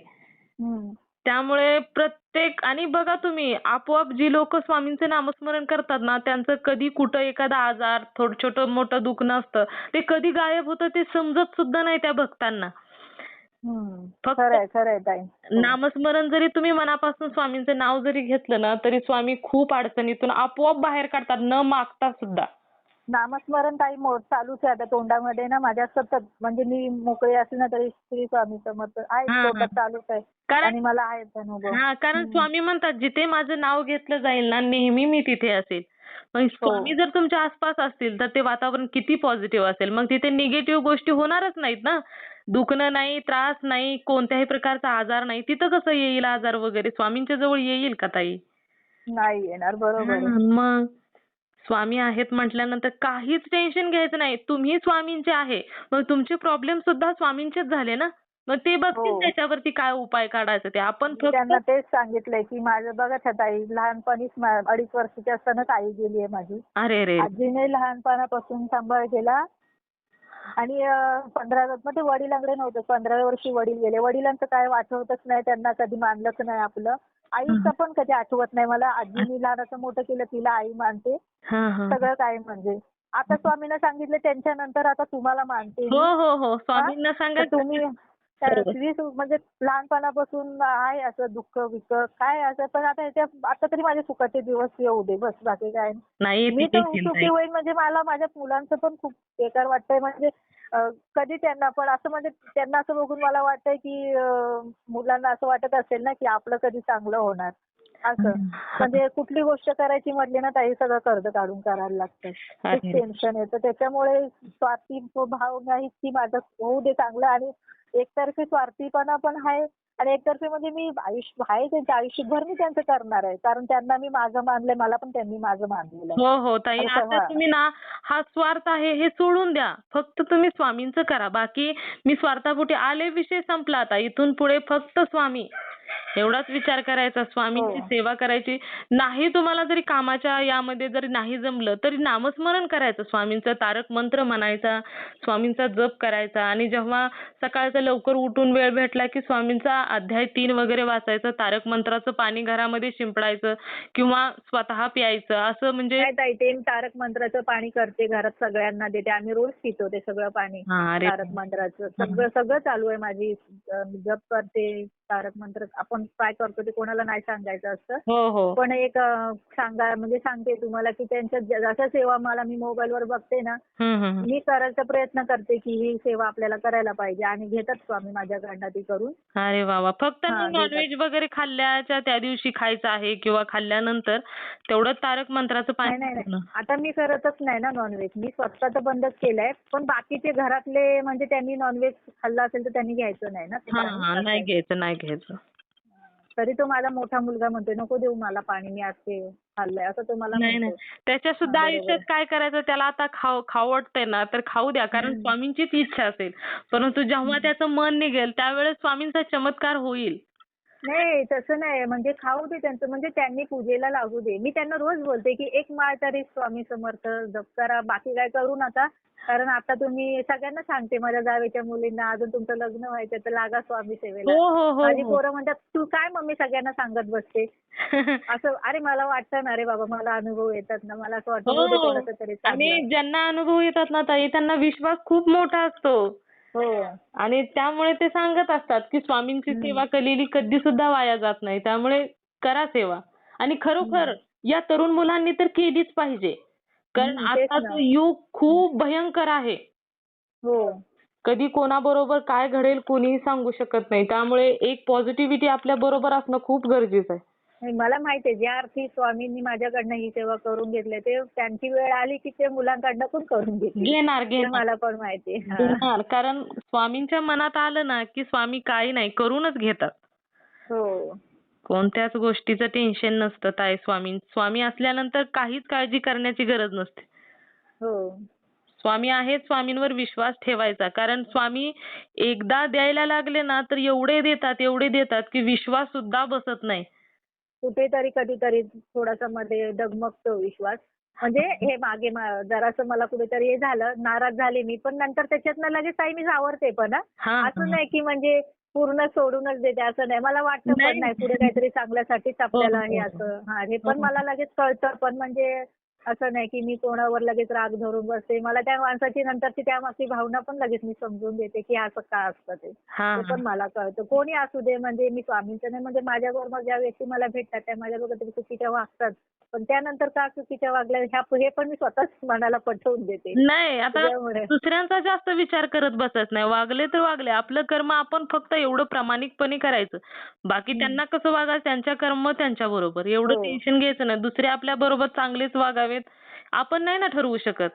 हं. त्यामुळे प्रत्येक आणि बघा तुम्ही आपोआप जी लोक स्वामींचं नामस्मरण करतात ना, त्यांचं कधी कुठं एखादा आजार, थोडं छोटं-मोठं दुखणं असतं, ते कधी गायब होतं ते समजत सुद्धा नाही त्या भक्तांना. हं. फक्त खरंय, खरंय ताई. हो. नामस्मरण जरी तुम्ही मनापासून स्वामींचं नाव जरी घेतलं ना, तरी स्वामी खूप अडचणीतून आपोआप बाहेर काढतात न मागता सुद्धा. नामस्मरण ताई चालूच आहे आता तोंडामध्ये ना माझ्या सतत. म्हणजे मी मोकळी असली ना तरी श्री स्वामी समर्थ आहे हां, हां. तोंडात चालूच आहे. कारण आणि मला आहेच अनुभव. कारण हं. स्वामी म्हणतात जिथे माझं नाव घेतलं जाईल ना, नेहमी मी तिथे असेल. मग हो. स्वामी जर तुमच्या आसपास असतील, तर ते वातावरण किती पॉझिटिव्ह असेल. मग तिथे निगेटिव्ह गोष्टी होणारच नाहीत ना. दुखणं नाही, त्रास नाही, कोणत्याही प्रकारचा आजार नाही. तिथं कसं येईल आजार वगैरे? स्वामींच्या जवळ येईल का ताई? नाही येणार. बरोबर आहे. मग स्वामी आहेत म्हटल्यानंतर काहीच टेन्शन घ्यायचं नाही. तुम्ही स्वामींचे आहे. मग तुमचे प्रॉब्लेम सुद्धा स्वामींचेच झाले ना. मग ते बघतील हो. त्याच्यावरती काय उपाय काढायचा ते. आपण मी फक्त त्यांना तेच सांगितलंय की माझं बघा ताई, लहानपणीच 2.5 वर्षाची असतानाच आई गेली आहे माझी. अरे रे! आजीने लहानपणापासून सांभाळ केला. आणि 15 मग ते वडिलांकडे नव्हते. 15व्या वर्षी वडील गेले. वडिलांचं काय आठवतच नाही. त्यांना कधी मानलंच नाही आपलं. आईचं पण कधी आठवत नाही मला. आजीनी लहानाचं मोठं केलं. तिला आई मानते. हां, हां. सगळं काय म्हणजे. आता स्वामींना सांगितलं त्यांच्यानंतर आता तुम्हाला मानते हो, मी. हो, हो. हां, स्वामींना तर सांगायचं. तुम्ही बरोबर. म्हणजे लहानपणापासून आहे असं दुःख-बिक्क काय असं. पण आता तरी माझे सुखाचे दिवस येऊ दे बस, बाकी काय नाही. नाही मी ती तर येतील सुखी ताई. होईल म्हणजे मला माझ्या मुलांचं पण खूप बेकार वाटतंय. म्हणजे कधी त्यांना पण असं म्हणजे त्यांना असं बघून मला वाटतंय की मुलांना असं वाटत असेल ना की आपलं कधी चांगलं होणार असं. म्हणजे कुठली गोष्ट करायची म्हटली ना ताई सगळं कर्ज काढून करायला लागतं. खूप अरे रे! टेन्शन येतं. त्याच्यामुळे स्वार्थी भाव नाही की माझं होऊ दे चांगलं. आणि एकतर्फी स्वार्थीपणा पण आहे. आणि एकतर्फे म्हणजे मी आयुष्य आहे त्यांच्या आयुष्यभर मी त्यांचं करणार आहे. कारण त्यांना मी माझं मानलंय, मला पण त्यांनी माझं मानलेलं आहे. हो, हो ताई. असं आता हां. तुम्ही ना हा स्वार्थ आहे हे सोडून द्या. फक्त तुम्ही स्वामींचं करा. बाकी मी स्वार्थापोटी आले, विषय संपला आता. इथून पुढे फक्त स्वामी एवढाच विचार करायचा, स्वामींची हो. सेवा करायची. नाही तुम्हाला जरी कामाच्या यामध्ये जरी नाही जमलं तरी नामस्मरण करायचं. स्वामींचा तारक मंत्र म्हणायचा, स्वामींचा जप करायचा आणि जेव्हा सकाळचं लवकर उठून वेळ भेटला की स्वामींचा अध्याय 3 वगैरे वाचायचं, तारक मंत्राचं पाणी घरामध्ये शिंपडायचं किंवा स्वतः प्यायचं. असं म्हणजे नाही ताई, ते तारक मंत्राचं पाणी करते, घरात सगळ्यांना देते. आम्ही रोज पितो ते सगळं पाणी हां, अरे तारक मंत्राचं. हां. सगळं सगळं चालू आहे माझी. जप करते, तारक मंत्र आपण काय करतो ते कोणाला नाही सांगायचं असतं. हो, हो. पण एक म्हणजे सांगते तुम्हाला की त्यांच्या जशा सेवा मला मी मोबाईलवर बघते ना, हं, हं, हं. मी करायचा प्रयत्न करते की ही सेवा आपल्याला करायला पाहिजे आणि घेतात स्वामी माझ्याकडनं ती करून. अरे वाह, वाह! फक्त ना हां, घेतात. नॉनव्हेज वगैरे खाल्ल्याच्या त्या दिवशी खायचं आहे किंवा खाल्ल्यानंतर तेवढं तारक मंत्राचं नाही, पाणी नाही, नाही. पिणं. आता मी करतच नाही ना नॉनव्हेज. मी स्वतः तर बंदच केलंय. पण बाकीचे घरातले म्हणजे त्यांनी नॉनव्हेज खाल्लं असेल तर त्यांनी घ्यायचं नाही ना ते हां, पाणी. हां. असं नाही आहे. घ्यायचं, नाही घ्यायचं. तरी तो माझा मोठा मुलगा म्हणतोय, "नको देऊ मला पाणी, मी आज ते खाल्लंय." असं तो मला नाही, नाही. म्हणतोय. त्याच्या हां, सुद्धा बरोबर. आयुष्यात काय करायचं त्याला आता खाऊ वाटतंय ना, तर खाऊ द्या. कारण हं, स्वामींचीच इच्छा असेल. परंतु जेव्हा हं. त्याचं मन निघेल त्यावेळेस स्वामींचा चमत्कार होईल. नाही, तसं नाही. म्हणजे खाऊ दे त्यांचं, म्हणजे त्यांनी पूजेला लागू दे. मी त्यांना रोज बोलते, की एक माळ तरी स्वामी समर्थ जप करा. बाकी काय करू नका. कारण आता तुम्ही सगळ्यांना सांगते, माझ्या जावेच्या मुलींना, अजून तुमचं लग्न व्हायचं तर लागा स्वामी हो, सेवेला. हो, हो, माझी हो. पोरं म्हणतात, "तू काय मम्मी सगळ्यांना सांगत बसते?" असं. अरे मला वाटतं ना रे बाबा, मला अनुभव येतात ना, मला असं वाटतं होऊ दे हो. कोणाचं तरी आणि चांगलं. ज्यांना अनुभव येतात ना ताई, त्यांना विश्वास खूप मोठा असतो. हो. आणि त्यामुळे ते सांगत असतात, की स्वामींची हं, सेवा केलेली कधी सुद्धा वाया जात नाही. त्यामुळे करा सेवा. आणि खरोखर हं. या तरुण मुलांनी तर केलीच पाहिजे. कारण तेच ना. आताचं युग खूप भयंकर आहे. हो. कधी कोणाबरोबर काय घडेल कोणीही सांगू शकत नाही. त्यामुळे एक पॉझिटिव्हिटी आपल्या बरोबर असणं खूप गरजेचं आहे. नाही, मला माहिती आहे, ज्या अर्थी स्वामींनी माझ्याकडनं ही सेवा करून घेतली, ते त्यांची वेळ आली की ते मुलांकडनं पण करून घेतील. घेणार, हे घेणार, मला पण माहिती आहे. हां. घेणार. कारण स्वामींच्या मनात आलं ना, की स्वामी काही नाही करूनच घेतात. हो. कोणत्याच गोष्टीचं टेन्शन नसतं ताई स्वामी. स्वामी असल्यानंतर काहीच काळजी करण्याची गरज नसते. हो. स्वामी आहेत, स्वामींवर विश्वास ठेवायचा. कारण स्वामी एकदा द्यायला लागले ना, तर एवढे देतात, की विश्वास सुद्धा बसत नाही. कुठेतरी कधीतरी थोडासा मध्ये डगमगतो विश्वास. म्हणजे हे मागे जरासं मला कुठेतरी हे झालं, नाराज झाले मी. पण नंतर त्याच्यातनं लगेच ताई मी सावरते पण हां. हां, असं हां. नाही की म्हणजे पूर्ण सोडूनच देते असं नाही. मला वाटतं पण नाही. नाही पुढे काहीतरी चांगल्यासाठीच हो, आपल्याला हे हो, हो. असं हां, हे पण हो. मला लगेच कळतं. पण म्हणजे असं नाही की मी कोणावर लगेच राग धरून बसते. मला त्या माणसाची नंतरची त्यामागची भावना पण लगेच मी समजून घेते की असं का असतं ते. हां, ते हां. पण मला कळतं. कोणी असू दे, म्हणजे मी स्वामींचं नाही, म्हणजे माझ्याबरोबर ज्या व्यक्ती मला भेटतात त्या माझ्याबरोबर तरी चुकीच्या वागतात. पण त्यानंतर का चुकीच्या वागल्या हे पण मी स्वतःच मनाला पटवून देते. नाही, आता त्याच्यामुळे दुसऱ्यांचा जास्त विचार करत बसत नाही. वागले तर वागले. आपलं कर्म आपण फक्त एवढं प्रामाणिकपणे करायचं. बाकी हं. त्यांना कसं वागायचं त्यांच्या कर्म त्यांच्याबरोबर. एवढं हो. टेन्शन घ्यायचं नाही. दुसरे आपल्याबरोबर चांगलेच वागावेत. आपण नाही ना ठरवू शकत.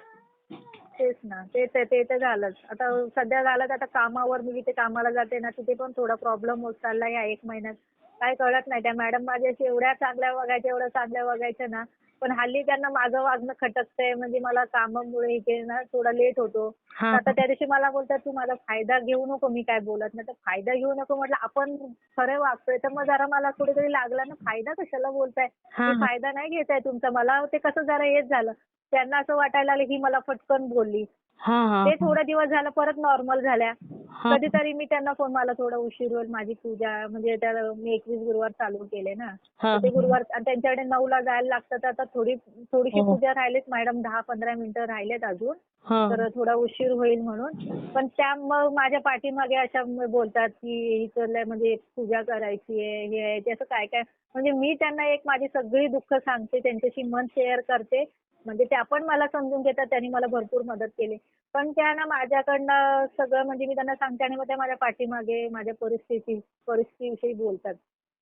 तेच ना. ते तर झालंच. आता सध्या झालं आता कामावर मी जिथे कामाला जाते ना, तिथे पण थोडा प्रॉब्लेम होत चालला या 1 महिन्यात. काय कळत नाही. त्या मॅडम माझ्याशी एवढ्या चांगल्या वागायच्या, एवढ्या चांगल्या वागायच्या ना, पण हल्ली त्यांना माझं वागणं खटकतंय. म्हणजे मला कामामुळे इथे ना थोडा लेट होतो. तर हां, आता त्या दिवशी मला बोलतात, "तू माझा फायदा घेऊ नको." मी काय बोलत नाही. तर फायदा घेऊ नको म्हटलं, आपण खरं वागतोय तर मग जरा मला कुठेतरी लागला ना, फायदा कशाला बोलताय? मी हां, हां. फायदा नाही घेत तुमचा. मला ते कसं जरा हेच झालं. त्यांना असं वाटायला लागलं ही मला फटकन बोलली. हां, हां, ते हां. थोडे दिवस झालं परत नॉर्मल झाल्या. हां, कधीतरी मी त्यांना फोन, मला थोडा उशीर होईल, माझी पूजा म्हणजे त्या मी 21 गुरुवार चालू केले ना. तर हां, ते हां. गुरुवार आणि त्यांच्याकडे 9ला जायला लागतं, तर आता थोडीशी हो. पूजा राहिलीच मॅडम, 10-15 मिनिटं राहिलेत अजून. हां. तर थोडा उशीर होईल म्हणून. पण त्या मग माझ्या पाठीमागे अशा बोलतात, की हिचं म्हणजे पूजा करायची आहे, हे आहे, ते असं काय-काय. म्हणजे मी त्यांना एक माझी सगळी दुःख सांगते, त्यांच्याशी मन शेअर करते. म्हणजे त्या पण मला समजून घेतात. त्यांनी मला भरपूर मदत केली. पण त्या ना माझ्याकडनं सगळं म्हणजे मी त्यांना सांगते आणि मग त्या माझ्या पाठीमागे माझ्या परिस्थितीविषयी बोलतात.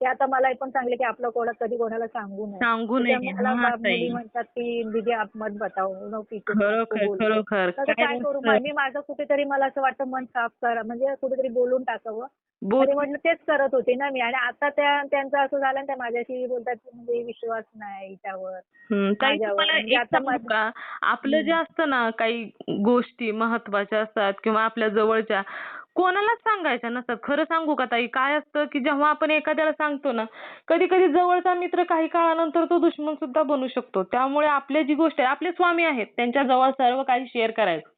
ते आता मला पण सांगले की आपलं कधी कोणाला सांगू नये. सांगू नये. त्याच्यामुळे मला हां मुली ताई. म्हणतात की दीदी आप मत बताओ, नो पीछे से आपको खरोखर, बोलते. खरोखर. तर काय काय करू असतं मी माझं कुठेतरी मला असं वाटतं मन साफ करा म्हणजे कुठेतरी बोलून टाकावं. बोल आणि म्हटलं तेच करत होते ना मी आणि आता त्यांचं असं झालं त्या माझ्याशी बोलतात की म्हणजे विश्वास नाही हिच्यावर, ताई माझ्यावर तुम्हाला म्हणजे एक आता सांगू का? आपलं जे असतं ना काही गोष्टी महत्त्वाच्या असतात किंवा आपल्या जवळच्या कोणालाच सांगायच्या नसतात. खरं सांगू का ताई काय असतं की जेव्हा आपण एखाद्याला सांगतो ना कधी-कधी जवळचा मित्र काही काळानंतर तो दुश्मन सुद्धा बनू शकतो. त्यामुळे आपली जी गोष्ट आहे आपले स्वामी आहेत त्यांच्या जवळ सर्व काही शेअर करायचं.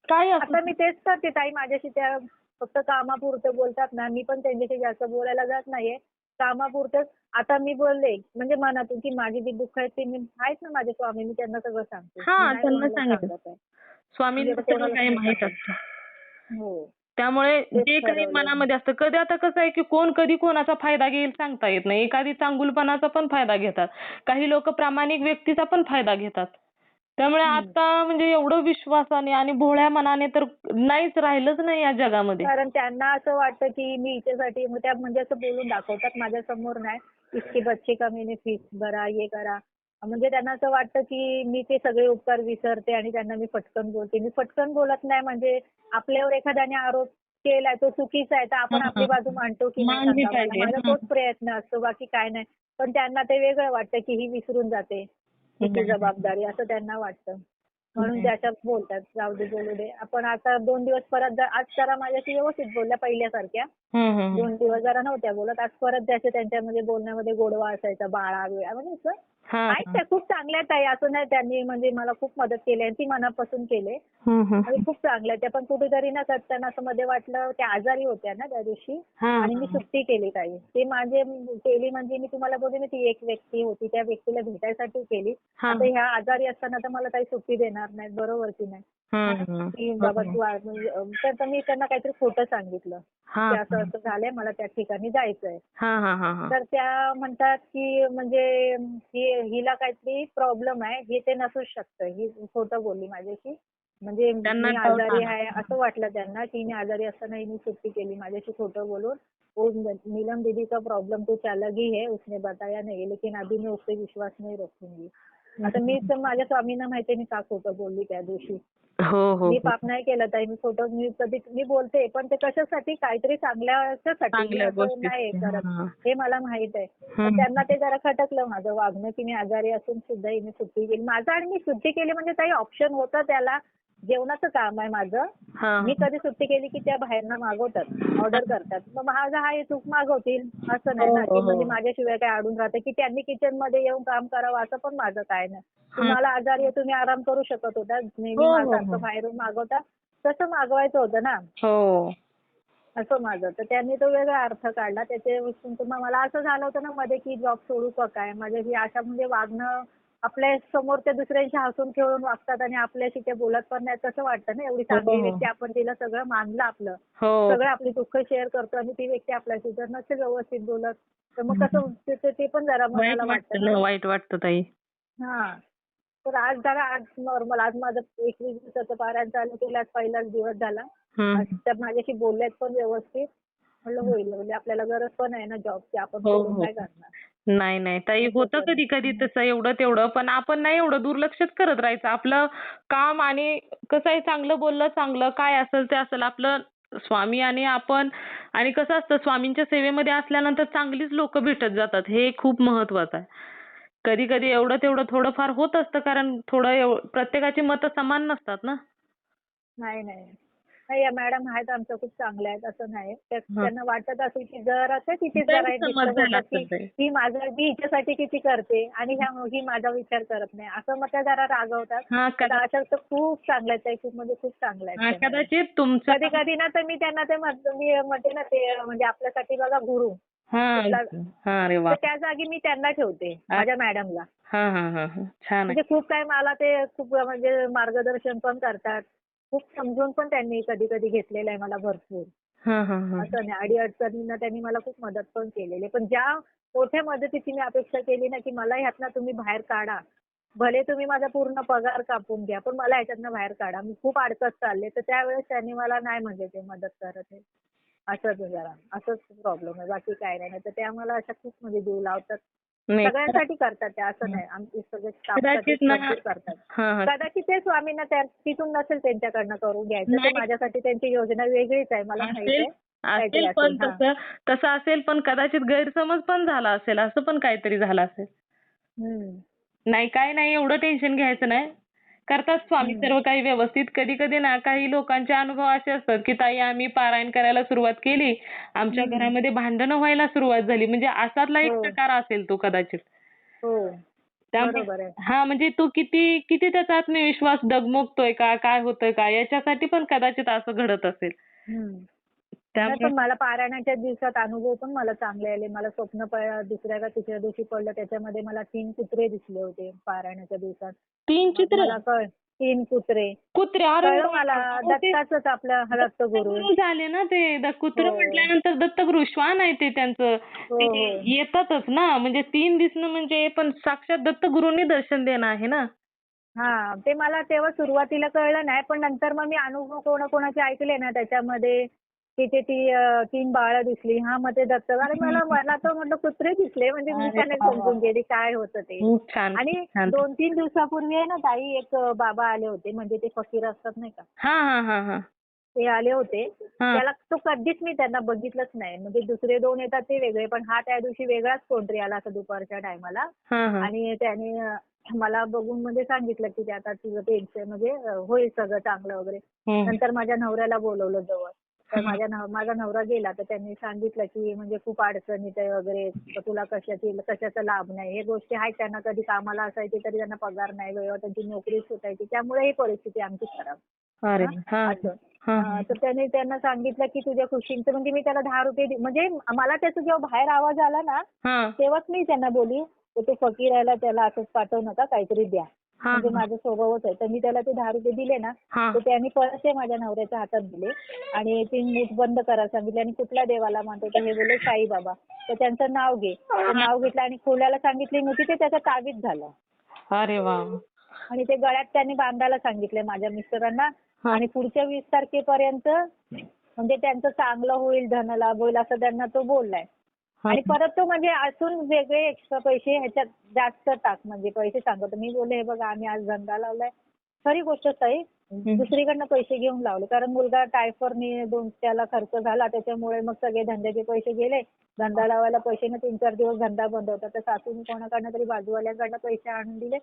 काही असू आता मी तेच करते ताई माझ्याशी त्या फक्त कामापुरतं बोलतात ना मी पण त्यांच्याशी जास्त बोलायला जात नाहीये. कामापुरतंच आता मी बोलले म्हणजे मनातून की माझी जी दुःख आहेत ती मी आहेत ना माझे स्वामी मी त्यांना सगळं सांगते. मी हां, नाही त्यांना कोणाला सांगितलं. सांगत आहे. म्हणजे स्वामींना आता सगळं कोणालाच काही नाही माहीत सांगत. असतं. हो. त्यामुळे तेच जे काही ठरवलंय. मनामध्ये असतं कधी आता कसं आहे की कोण कधी कोणाचा फायदा घेईल सांगता येत नाही. एखादी चांगुलपणाचा पण फायदा घेतात. काही लोक प्रामाणिक व्यक्तीचा पण फायदा घेतात. त्यामुळे हं. आता म्हणजे एवढं विश्वासाने आणि भोळ्या मनाने तर नाहीच राहिलंच नाही या जगामध्ये. कारण त्यांना असं वाटतं की मी हिच्यासाठी मग त्या म्हणजे असं बोलून दाखवतात माझ्यासमोर नाही. इसके बच्चे का मैंने फीस भरा, हे करा. म्हणजे त्यांना असं वाटतं की मी ते सगळे उपकार विसरते आणि त्यांना मी फटकन बोलते. मी फटकन बोलत नाही म्हणजे आपल्यावर एखाद्याने आरोप केलाय तो चुकीचा आहे तर आपण आपली हां. बाजू मांडतो की नाही मानली सांगा मला. पाहिजे. माझा हां. तोच प्रयत्न असतो बाकी काय नाही. पण त्यांना ते वेगळं वाटतं की ही विसरून जाते. तिची नाही, जबाबदारी असं त्यांना वाटतं. म्हणून नाही. त्याच्यात बोलतात जाऊ दे बोलू दे. आपण आता 2 दिवस परत आज जरा माझ्याशी व्यवस्थित बोलल्या पहिल्यासारख्या. हं, हं, हं. 2 दिवस जरा नव्हत्या बोलत. आज परत त्यांच्यामध्ये बोलण्यामध्ये गोडवा असायचा. बाळा-बिळा म्हणजे असं हां, आहेत हां. त्या खूप चांगल्या आहेत ताई. असं नाही त्यांनी म्हणजे मला खूप मदत केली आणि ती मनापासून केली. हं, हं. आणि खूप चांगल्या आहेत. त्या पण कुठेतरी ना त्यांना असं मध्ये वाटलं त्या आजारी होत्या ना त्या दिवशी हां, आणि मी हां. सुट्टी केली ताई. ते माझे केली म्हणजे मी तुम्हाला बोलले ना ती एक व्यक्ती होती. त्या व्यक्तीला भेटायसाठी केली. आता हां. ह्या आजारी असताना तर मला काही सुट्टी देणार नाहीत. बरोबर की नाही? हं, हां, हं. की बाबा बरोबर. तू म्हणजे तर मी त्यांना काहीतरी खोटं सांगितलं. की हां, असं हां. असं झालंय मला त्या ठिकाणी जायचंय. हां, हां, हां, हां. तर त्या म्हणतात की म्हणजे हिला काहीतरी प्रॉब्लेम आहे. हे ते नसूच शकतं. ही खोटं बोलली माझ्याशी. म्हणजे त्यांना मी डाऊट आजारी आला. आहे असं वाटलं त्यांना की मी आजारी असताना हिने सुट्टी केली माझ्याशी खोटं बोलून. वो नीलम दीदी का प्रॉब्लम कुछ अलग ही है उसने बताया नहीं लेकिन अभी मैं उस पे विश्वास नहीं रखूंगी. आता मी तर माझ्या स्वामींना माहिती आहे मी का खोटं बोलली त्या दिवशी. हो, हो, मी हो. पाप नाही केलं ताई. मी कधी मी बोलते पण ते कशासाठी काहीतरी चांगल्याच्यासाठी मी चांगल्या असं नाही गोष्टीसाठी. करत. हां. हे मला माहित आहे. पण हं. त्यांना ते जरा खटकलं माझं वागणं की मी आजारी असून सुद्धा हिने सुट्टी केली. माझं आणि मी सुट्टी केली म्हणजे काही ऑप्शन होतं त्याला. जेवणाचं काम आहे माझं. हां. मी कधी सुट्टी केली की त्या बाहेरनं मागवतात. ऑर्डर करतात. मग माझा हा चूक मागवतील. असं हो, नाही ना हो, की हो. म्हणजे माझ्याशिवाय काय अडून राहते की त्यांनी किचनमध्ये येऊन काम करावं असं पण माझं काय नाही. हं. तुम्हाला आजारी आहे तुम्ही आराम करू शकत होता. हो, नेहमी हो, सारखं हो. बाहेरून मागवता. तसं मागवायचं होतं ना. हो. असं माझं. तर त्यांनी तो वेगळा अर्थ काढला. त्याच्यापासून तर मग मला असं झालं होतं ना मध्ये की जॉब सोडू का काय? माझ्या ही अशा म्हणजे वागणं आपल्या समोर त्या दुसऱ्यांशी हसून खेळून वागतात आणि आपल्याशी ते बोलत पण नाहीत तसं वाटतं ना. एवढी हो, चांगली हो. व्यक्ती आपण तिला सगळं मानलं आपलं. हो. सगळं आपली दुःख शेअर करतो आणि ती व्यक्ती आपल्याशी जर नसेल व्यवस्थित बोलत तर मग हं. कसं ते पण जरा वाईट मनाला वाटतं वाटतं ना. ना, वाईट वाटतं ताई. हां. तर आज नॉर्मल आज माझं 21 दिवसाचं पारायण चालू केलं. आज पहिलाच दिवस झाला. हं. आज त्या माझ्याशी बोलल्यात पण व्यवस्थित. म्हणलं होईल म्हणजे आपल्याला गरज पण आहे ना जॉबची. आपण हो, सोडून हो. काय करणार? नाही, नाही. ताई असं होतं करेन. कधी-कधी तसं एवढं-तेवढं. पण आपण नाही एवढं दुर्लक्षच करत राहायचं. आपलं काम आणि कसं आहे चांगलं बोललं चांगलं काय असेल ते असेल. आपलं स्वामी आणि आपण आणि कसं असतं स्वामींच्या सेवेमध्ये असल्यानंतर चांगलीच लोकं भेटत जातात. हे खूप महत्वाचं आहे. कधी-कधी एवढं-तेवढं थोडंफार होत असतं कारण प्रत्येकाची मतं समान नसतात ना. नाही, नाही. नाही या मॅडम आहेत आमच्या खूप चांगल्या आहेत असं नाही. हां. त्यांना वाटत असेल की जरा ते तिथे जरा एक गैरसमज डिस्टर्ब झाला होतात की असेल ताई. मी हिच्यासाठी किती करते आणि ही माझा विचार करत नाही. असं मग त्या जरा रागवतात. हां, तर अशा तर खूप चांगल्या आहेत त्या. खूप म्हणजे खूप चांगल्या आहेत हां, त्या मॅडम. कदाचित तुमचं कधी-कधी ना तर मी त्यांना मी म्हणते ना ते म्हणजे आपल्यासाठी बघा गुरु हां, कुठला हां. अरे तर वाह! त्या जागी मी त्यांना ठेवते माझ्या मॅडमला. हां, हां, हां, हां. छान आहे. म्हणजे खूप काय मला ते खूप म्हणजे मार्गदर्शन पण करतात. खूप समजून पण त्यांनी कधी-कधी घेतलेलं आहे मला भरपूर. हां, हां, हां. असं नाही अडी-अडचणींना त्यांनी मला खूप मदत पण केलेली आहे. पण ज्या मोठ्या मदतीची मी अपेक्षा केली ना, की मला ह्यातनं तुम्ही बाहेर काढा. भले तुम्ही माझा पूर्ण पगार कापून घ्या, पण मला ह्याच्यातनं बाहेर काढा. मी खूप अडकत चालले. तर त्यावेळेस त्यांनी मला नाही म्हणजे ते मदत करत आहे. असंच जरा असंच प्रॉब्लेम आहे, बाकी काय नाही. तर ते आम्हाला अशा खूप म्हणजे जीव लावतात. नाही सगळ्यांसाठी करतात ते, असं नाही. आमचे सगळे स्टाफसाठी कदाचित ना. भरपूर करतात. हा हा. कदाचित ते स्वामींना तिथून नसेल त्यांच्याकडनं करून घ्यायचं, ते नाही माझ्यासाठी त्यांची योजना वेगळीच आहे, मला माहित असेल आहे. काहीतरी असेल पण असेल. हा. तसं तसं असेल पण कदाचित गैरसमज पण झाला असेल, असं पण काहीतरी झालं असेल. हम्म. नाही काय नाही, एवढं टेन्शन घ्यायचं नाही. करतात स्वामी हम्म. सर्व काही व्यवस्थित. कधी कधी ना काही लोकांचे अनुभव असे असतात की ताई आम्ही पारायण करायला सुरुवात केली, आमच्या हम्म. घरामध्ये भांडणं व्हायला सुरुवात झाली. म्हणजे असातला एक हो. प्रकार असेल तो कदाचित. हो. त्यामुळे बरोबर आहे. हा म्हणजे तो किती किती त्याचा आत्मविश्वास डगमगतोय का, काय होतंय का, याच्यासाठी पण कदाचित असं घडत असेल. हम्म. नाही, त्यामुळे पण मला पारायणाच्या दिवसात अनुभव पण मला चांगले आले. मला स्वप्न दुसऱ्या का तिसऱ्या दिवशी पडलं, त्याच्यामध्ये मला 3 कुत्रे दिसले होते पारायणाच्या दिवसात. 3 मग चित्र मला 3 कुत्रे. कुत्रे. अरे कळलं वा! मला अहो, ते दत्ताचंच आपलं दत्तगुरू. दत्तगुरू झाले ना ते. कुत्रं हो. म्हटल्यानंतर दत्तगुरू श्वान आहे ते त्यांचं. हो, ते हो. येतातच ना. म्हणजे 3 दिसणं म्हणजे पण साक्षात दत्तगुरूंनी दर्शन देणं आहे ना. हां, ते मला तेव्हा सुरुवातीला कळलं नाही, पण नंतर मग मी अनुभव कोणाकोणाचे ऐकले ना त्याच्यामध्ये, तिथे ती 3 बाळं दिसली. हां, मग ते दत्त आणि मला तर म्हटलं कुत्रे दिसले, म्हणजे मी अरे का नाही वाह! वाह! समजून गेली काय होतं ते. खूप छान, खूप आणि छान. 2-3 दिवसापूर्वी आहे ना ताई, एक बाबा आले होते, म्हणजे ते फकीर असतात नाही का, हां, हां, हां, हां. ते आले होते. हां. त्याला तो कधीच मी त्यांना बघितलंच नाही. म्हणजे दुसरे 2 येतात ते वेगळे, पण हा त्या दिवशी वेगळाच कोणतरी आला असं दुपारच्या टायमाला. हां, हां. आणि त्याने मला बघून म्हणजे सांगितलं की ते आता तुझं टेन्शन म्हणजे होईल सगळं चांगलं वगैरे. हं. नंतर माझ्या नवऱ्याला बोलवलं जवळ. तर हां. माझा नवरा गेला, तर त्यांनी सांगितलं की म्हणजे खूप अडचणीत आहे वगैरे, तर तुला कशाचा लाभ नाही. हे गोष्टी आहेत, त्यांना कधी कामाला असायचे तरी त्यांना पगार नाही, वेळेवर त्यांची नोकरी सुटायची, त्यामुळे ही परिस्थिती आमची खराब. अरे हां, हां, असं. हां, हां. तर त्याने त्यांना सांगितलं की तुझ्या खुशींचं, म्हणजे मी त्याला ₹10 म्हणजे मला त्याचा जेव्हा बाहेर आवाज आला ना, हां. तेव्हाच मी त्यांना बोलली, "तर ते फकीर आहे, त्याला असंच पाठवू नका, काहीतरी द्या." हां, म्हणजे हां. माझा स्वभावच आहे. तर मी त्याला ते ₹10 दिले ना, हां. तर त्यांनी परत ते माझ्या नवऱ्याच्या हातात दिले आणि ते मूठ बंद करायला सांगितले आणि कुठल्या देवाला मानतो, तर हे बोलले साईबाबा. तर त्यांचं नाव घे. ते हां. नाव घेतलं आणि खोलायला सांगितली मुठी, ते त्याचं तावीज झालं. अरे वाह! आणि ते गळ्यात त्यांनी बांधायला सांगितलंय माझ्या मिस्टरांना. हां. आणि पुढच्या 20 तारखेपर्यंत म्हणजे त्यांचं चांगलं होईल, धनलाभ होईल, असं त्यांना तो बोललाय. हां. आणि परत तो म्हणजे अजून वेगळे एक्स्ट्रा पैसे ह्याच्यात जास्त टाक, म्हणजे पैसे सांगतो. मी बोलले, हे बघा आम्ही आज धंदा लावलाय. खरी गोष्ट ताई, हं. दुसरीकडनं पैसे घेऊन लावले. कारण मुलगा टायफरने त्याला खर्च झाला, त्याच्यामुळे मग सगळे धंद्याचे पैसे गेले. धंदा लावायला पैसे ना, 3-4 दिवस धंदा बंद होता. तर सासूने कोणाकडनं तरी बाजूवाल्याकडनं पैसे आणून दिले.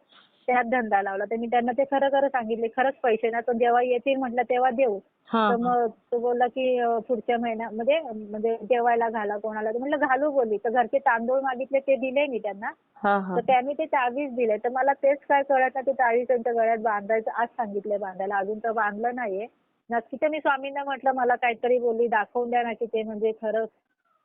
त्यात धंदा लावला. तर मी त्यांना ते खरं खरं सांगितले, खरंच पैसे ना, तर जेव्हा येतील म्हटलं तेव्हा देऊ. हां, तर हां. मग तो बोलला की पुढच्या महिन्यामध्ये म्हणजे जेवायला घाला कोणाला. तर म्हटलं घालू बोलली. तर घरचे तांदूळ मागितले, ते दिले मी त्यांना. हां, हां. तर त्यांनी ते तावीज दिले. तर मला तेच काय कळत नाही, ते तावीज त्यांच्या गळ्यात बांधायचं आज सांगितलंय बांधायला. अजून तर बांधलं नाहीये. नक्की तर मी स्वामींना म्हटलं, मला काहीतरी बोलली दाखवून द्या ना, की ते म्हणजे खरंच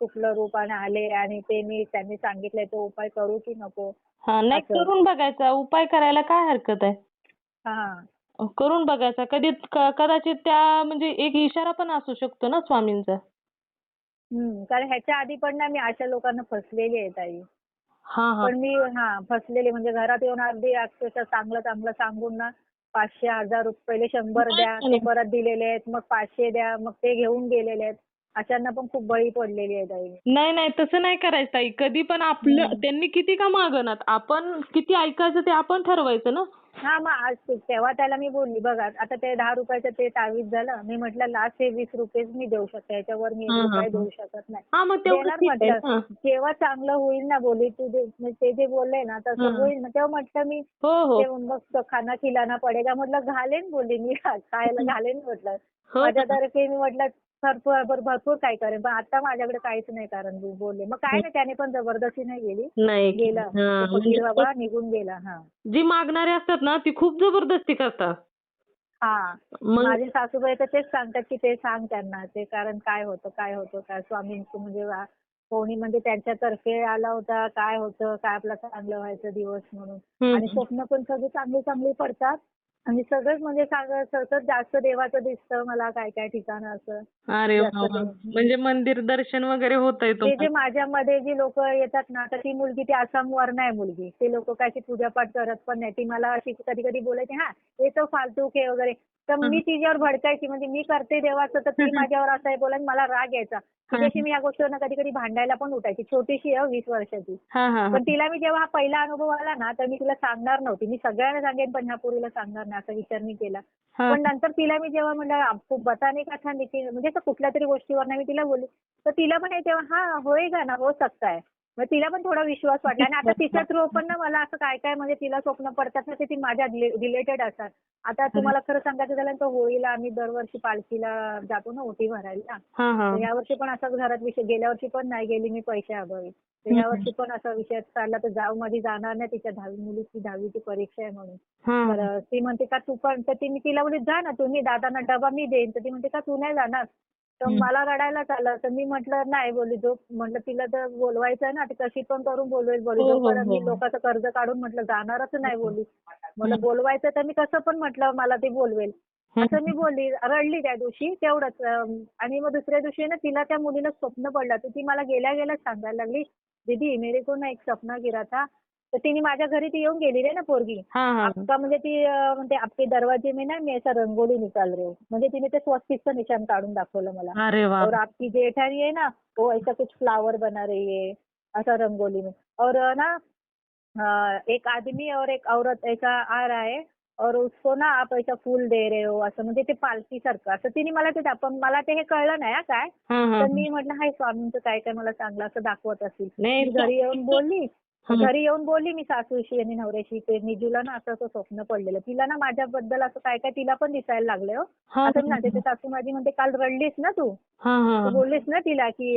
कुठलं रूपाने आले आणि ते त्यांनी सांगितलंय तो उपाय करू की नको हां. नाही असं. करून बघायचा. उपाय करायला काय हरकत आहे? हां. करून बघायचा. कदाचित त्या म्हणजे एक इशारा पण असू शकतो ना स्वामींचा. कारण ह्याच्या आधी पण ना मी अशा लोकांना फसलेली आहे ताई. हां, हां. पण मी फसलेली म्हणजे घरात येऊन अगदी अक्षरशः चांगलं चांगलं सांगून ना 500, 1000 पहिले 100 द्या, ते परत दिलेले आहेत. मग 500 द्या, मग ते घेऊन गेलेले आहेत. अशांना पण खूप बळी पडलेली आहे ताई. नाही, नाही. तसं नाही करायचं ताई. कधी पण आपलं हं. त्यांनी किती का मागेनात, आपण किती ऐकायचं ते आपण ठरवायचं ना. हां, मग आज तेव्हा त्याला मी बोलली, बघा आता ते ₹10 ते तावीज झालं. मी म्हटलं लास्ट हे ₹20 मी देऊ शकते. याच्यावर मी हां, हां, ₹1 हां. देऊ शकत नाही. हां, मग तेवढं देणार ठीक आहे म्हटलं. ना. जेव्हा चांगलं होईल ना बोलली तू म्हणजे ते जे बोलले ना तसं हां. होईल ना, तेव्हा म्हटलं मी हो, हो. ते मग तो खाना खिलाना पडेगा म्हटलं घालेन बोलली मी खायला घालेन म्हटलं. हो ना. माझ्यातर्फे मी म्हटलं भरपूर काही करेन. पण आता माझ्याकडे काहीच नाही कारण मी बोलले. मग काय नाही, त्याने पण जबरदस्ती नाही गेली. नाही. गेला. तो हां, म्हणजे फकीर बाबा निघून गेला. हां. जी मागणारे असतात ना, ती खूप जबरदस्ती करतात. हां. मग माझी सासूबाई तर तेच सांगतात, की ते सांग त्यांना ते, कारण काय होतं काय स्वामींचं म्हणजे कोणी म्हणजे त्यांच्यातर्फे आला होता, काय होतं, काय आपलं चांगलं व्हायचं दिवस म्हणून. हं, आणि हं. स्वप्न पण सगळी चांगली चांगली पडतात. आणि सगळंच म्हणजे सतत जास्त देवाचं दिसतं मला काय काय ठिकाणं असं. अरे वाह! जास्त वाह! देव. म्हणजे मंदिर दर्शन वगैरे होतंय जे जे तुम्हाला. माझ्यामध्ये जी लोक येतात ना, तर ती मुलगी ती आसामवरून आहे मुलगी. ते लोक काय पूजापाठ करत पण नाही. ती मला अशी कधी कधी बोलायची, "हां, ये तो फालतू के" वगैरे. तर मी तिच्यावर भडकायची, म्हणजे मी करते देवाचं तर ती माझ्यावर असं आहे बोला, मला राग यायचा. तिच्याशी मी या गोष्टीवर कधी कधी भांडायला पण उठायची. छोटीशी आहे 20 वर्षाची. पण तिला मी जेव्हा हा पहिला अनुभव आला ना, तर मी तिला सांगणार नव्हती. मी सगळ्यांना सांगेन पण ह्या पोरीला सांगणार नाही असा विचार मी केला. पण नंतर तिला मी जेव्हा म्हणलं आपको बताने का था लेकिन म्हणजे असं कुठल्या तरी गोष्टीवर मी तिला बोलली, तर तिला पण हे तेव्हा हा होएगा ना, हो सकता है. मग तिला पण थोडा विश्वास वाटला आणि आता तिच्या थ्रू पण ना मला असं काय काय म्हणजे तिला स्वप्न पडतात ना, ते ती माझ्या रिलेटेड असतात. आता तुम्हाला खरं सांगायचं झालं तर होळीला आम्ही दरवर्षी पालखीला जातो ना ओटी भरायला. तर यावर्षी पण असाच घरात विषय, गेल्या वर्षी पण नाही गेली मी पैशाअभावी. तर यावर्षी पण असा विषय चालला तर माझी जाणार नाही, तिच्या मुलीची 10वीची परीक्षा आहे म्हणून. तर ती म्हणते का तू पण, तर मी तिला बोलली जा ना तुम्ही, दादांना डबा मी देईन. तर ती म्हणते का तू नाही जाणार. तर मला रडायलाच आलं. तर मी म्हटलं नाही बोलली, जो म्हटलं तिला तर बोलवायचं आहे ना, ती कशी पण करून बोलवेल बोलली. जोपर्यंत मी लोकांचं कर्ज काढून म्हटलं जाणारच नाही बोलली. म्हटलं बोलवायचं तर मी कसं पण म्हटलं मला ती बोलवेल. असं मी बोलली, रडली त्या दिवशी तेवढंच. आणि मग दुसऱ्या दिवशी ना तिला त्या मुलीला स्वप्न पडलं, तर ती मला गेल्या गेल्या सांगायला लागली, दीदी मेरे को ना एक सपना गिरा था. तर तिने माझ्या घरी ती येऊन गेलेली आहे ना पोरगी. आपका म्हणजे ती म्हणते आपके दरवाजे में ना मैं ऐसा रंगोली निकाल रही हूँ. म्हणजे तिने ते स्वस्तिकचं निशाण काढून दाखवलं मला. अरे वा. और आपकी जेठानी है ना वो ऐसा कुछ फ्लावर बना रही है, ऐसा रंगोली में. और ना एक आदमी और एक औरत ऐसा आ रहा है और उसको ना आप ऐसा फूल दे रहे हो, असं म्हणजे ते पालखीसारखं असं तिने मला ते पण मला ते हे कळलं नाही काय. तर मी म्हटलं हाय स्वामींचं काय काय मला चांगलं असं दाखवत असेल. मी घरी येऊन बोलली मी सासूशी आणि नवऱ्याशी, ते निजूला ना असं असं स्वप्न पडलेलं. तिला ना माझ्याबद्दल असं काय काय तिला पण दिसायला लागले हो. असं मी म्हणते, ते सासू माझी म्हणते काल रडलीस ना तू बोललीस ना तिला की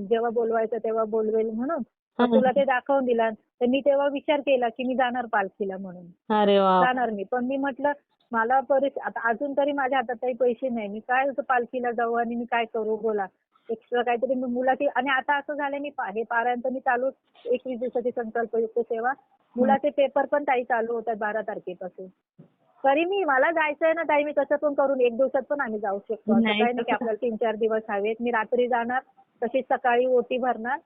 जेव्हा बोलवायचं तेव्हा बोलवेल म्हणून, तर तुला ते दाखवून दिला. तर मी तेव्हा विचार केला की मी जाणार पालखीला म्हणून. अरे वा. जाणार मी, पण मी म्हटलं मला आता अजून तरी माझ्या हातात काही पैसे नाही, मी काय असं पालखीला जाऊ आणि मी काय करू बोला. एक्स्ट्रा काहीतरी मुलाची. आणि आता असं झालं मी हे पारायण तर मी चालू 21 दिवसाची संकल्पयुक्त सेवा, मुलाचे पेपर पण ताई चालू होतात 12 तारखेपासून. तरी मला जायचंय ना ताई, मी कसं पण करून 1 दिवसात पण आम्ही जाऊ शकतो. असं काही नाही की आपल्याला 3-4 दिवस हवेत. मी रात्री जाणार, तशीच सकाळी ओटी भरणार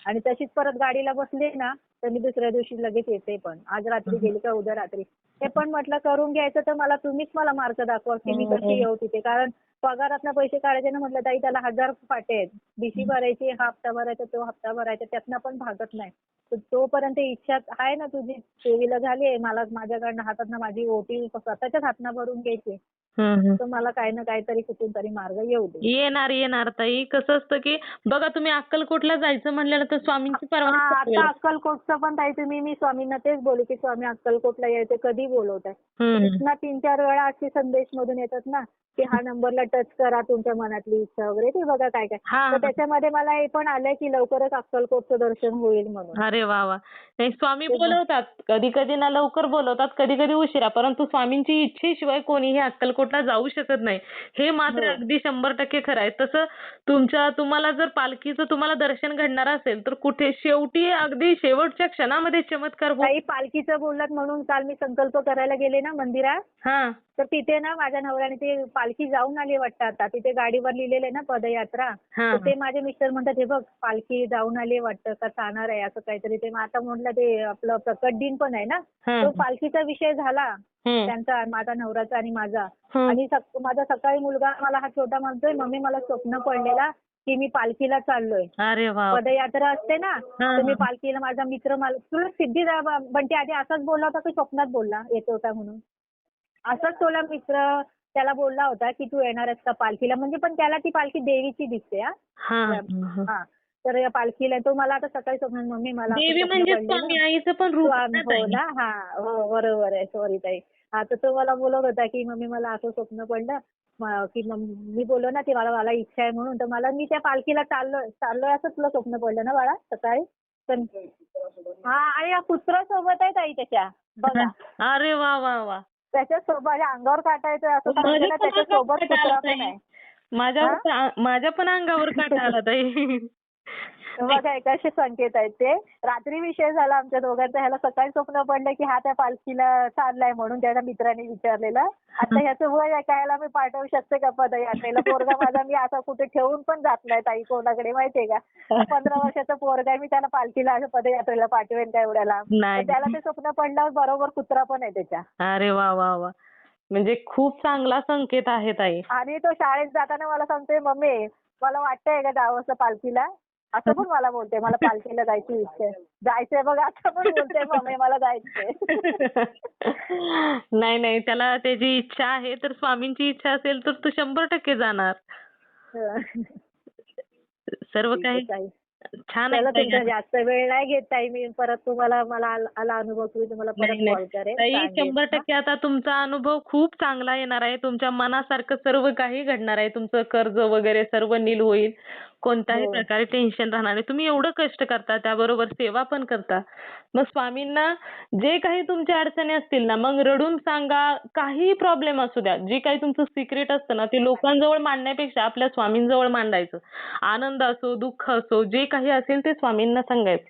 आणि तशीच परत गाडीला बसले ना तर मी दुसऱ्या दिवशी लगेच येते. पण आज रात्री गेली का उद्या रात्री. ते पण म्हटलं करून घ्यायचं तर मला तुम्हीच मला मार्ग दाखवा की मी कशी येऊ तिथे. कारण पगारातनं पैसे काढायचे ना म्हटलं ताई त्याला 1000 पाटे आहेत. बीसी भरायची, हा हप्ता भरायचा, तो हप्ता भरायचा, त्यातनं पण भागत नाही. तर तोपर्यंत इच्छा आहे ना तुझी देवीला झाली आहे, मला माझ्याकडनं हातातनं माझी ओटी स्वतःच्याच हातनं भरून घ्यायची, तर मला काही ना काहीतरी कुठून तरी मार्ग येऊ दे. येणार ताई. कसं असतं की बघा तुम्ही अक्कलकोटला जायचं म्हणलेलं तर स्वामींची परवानगी. आता अक्कलकोटचं पण ताई मी स्वामींना तेच बोलू की स्वामी अक्कलकोटला यायचं कधी बोलवताय. ना 3-4 वेळा असे संदेश मधून येतात ना की हा नंबरला टच करा तुमच्या मनातली इच्छा वगैरे, ते बघा काय काय. तर त्याच्यामध्ये मला हे पण आलंय की लवकरच अक्कलकोटचं दर्शन होईल म्हणून. अरे वा वा. नाही स्वामी बोलवतात, कधी कधी ना लवकर बोलवतात, कधी कधी उशिरा, परंतु स्वामींची इच्छेशिवाय कोणीही अक्कलकोटला जाऊ शकत नाही. हे मात्र अगदी 100% खरं आहे. तसं तुम्हाला जर पालखीचं तुम्हाला दर्शन घडणार असेल तर कुठे शेवटी अगदी शेवटच्या क्षणामध्ये चमत्कार काही पालखीचं बोललात म्हणून काल मी संकल्प करायला गेले ना मंदिरात, तर तिथे ना माझ्या नवऱ्याने ते पालखी जाऊन आली वाटतं आता, तिथे गाडीवर लिहिलेलं आहे ना पदयात्रा. तर ते माझे मिस्टर म्हणतात हे बघ पालखी जाऊन आली वाटतं का जाणार आहे असं काहीतरी. ते आता म्हटलं ते आपलं प्रकट दिन पण आहे ना, तो पालखीचा विषय झाला त्यांचा, माझा नवऱ्याचा आणि माझा. आणि माझा सकाळी मुलगा मला हा छोटा म्हणतोय मम्मी मला स्वप्न पडलेला की मी पालखीला चाललोय. अरे वा. पदयात्रा असते ना, तर मी पालखीला, माझा मित्र मला तुला सिद्धी बंटी आधी असाच बोलला होता की स्वप्नात बोलला येतो होता म्हणून. असाच तुला मित्र त्याला बोलला होता की तू येणार आहेस का पालखीला, म्हणजे पण त्याला ती पालखी देवीची दिसते. हा तर या पालखीला तो मला आता सकाळी स्वप्न मम्मी मला देवी म्हणजे स्वामी आईचं पण रूप हो ना. हा हो बरोबर आहे, सॉरी ताई. हा तर तो मला बोलत होता की मम्मी मला असं स्वप्न पडलं की मी बोललो ना की मला इच्छा आहे म्हणून, तर मला मी त्या पालखीला चाललोय असं तुला स्वप्न पडलं ना बाळा सकाळी. हा आणि या कुत्र्यासोबत आहे ताई त्याच्या बघा. अरे वा वा वा. त्याच्यासोबत अंगावर काटा येतोय असं सांगते ना, त्याच्यासोबत कुत्रा पण आहे. माझ्या पण अंगावर काटा आला ताई. बघा कसे संकेत आहेत ते. रात्री विषय झाला आमच्या दोघांचा, ह्याला सकाळी स्वप्न पडलं की हा त्या पालखीला चाललाय म्हणून त्याच्या मित्राने विचारलेलं. आता ह्याचं वय आहे का, ह्याला मी पाठवू शकते का पदयात्रेला. पोरगा माझा मी आता कुठे ठेवून पण जात नाही ताई कोणाकडे, माहितीये का. 15 वर्षाचा पोरगा आहे, मी त्याला पालखीला पदयात्रेला पाठवेन का एवढ्याला. त्याला ते स्वप्न पडल्यावर बरोबर कुत्रा पण आहे त्याच्या. अरे वा वा वा. म्हणजे खूप चांगला संकेत आहे ताई. आणि तो शाळेत जाताना मला सांगतोय, मम्मी मला वाटतंय का जावंसं पालखीला. असं पण मला बोलते, मला पालखीला जायची इच्छा आहे. जायचंय बघ, आता पण बोलते मम्मी मला जायचंय. नाही नाही, त्याला त्याची इच्छा आहे तर स्वामींची इच्छा असेल तर तो 100% जाणार. सर्व ठीक आहे काही ताई. छान आहे चला ताई. तुमचा जास्त वेळ नाही घेत ताई मी. परत तुम्हाला मला आला अनुभव की तुम्हाला परत नाही नाही कॉल करेन, ताई, सांगेन. 100% आता तुमचा अनुभव खूप चांगला येणार आहे. तुमच्या मनासारखं सर्व काही घडणार आहे. तुमचं कर्ज वगैरे सर्व नील होईल. कोणत्याही हो. प्रकारे टेन्शन राहणार नाही. तुम्ही एवढं कष्ट करता, त्याबरोबर सेवा पण करता. मग स्वामींना जे काही तुमच्या अडचणी असतील ना, मग रडून सांगा. काही प्रॉब्लेम असू द्या, जे काही तुमचं सिक्रेट असतं ना, ते लोकांजवळ मांडण्यापेक्षा आपल्या स्वामींजवळ मांडायचं. आनंद असो, दुःख असो, जे काही असेल ते स्वामींना सांगायचं.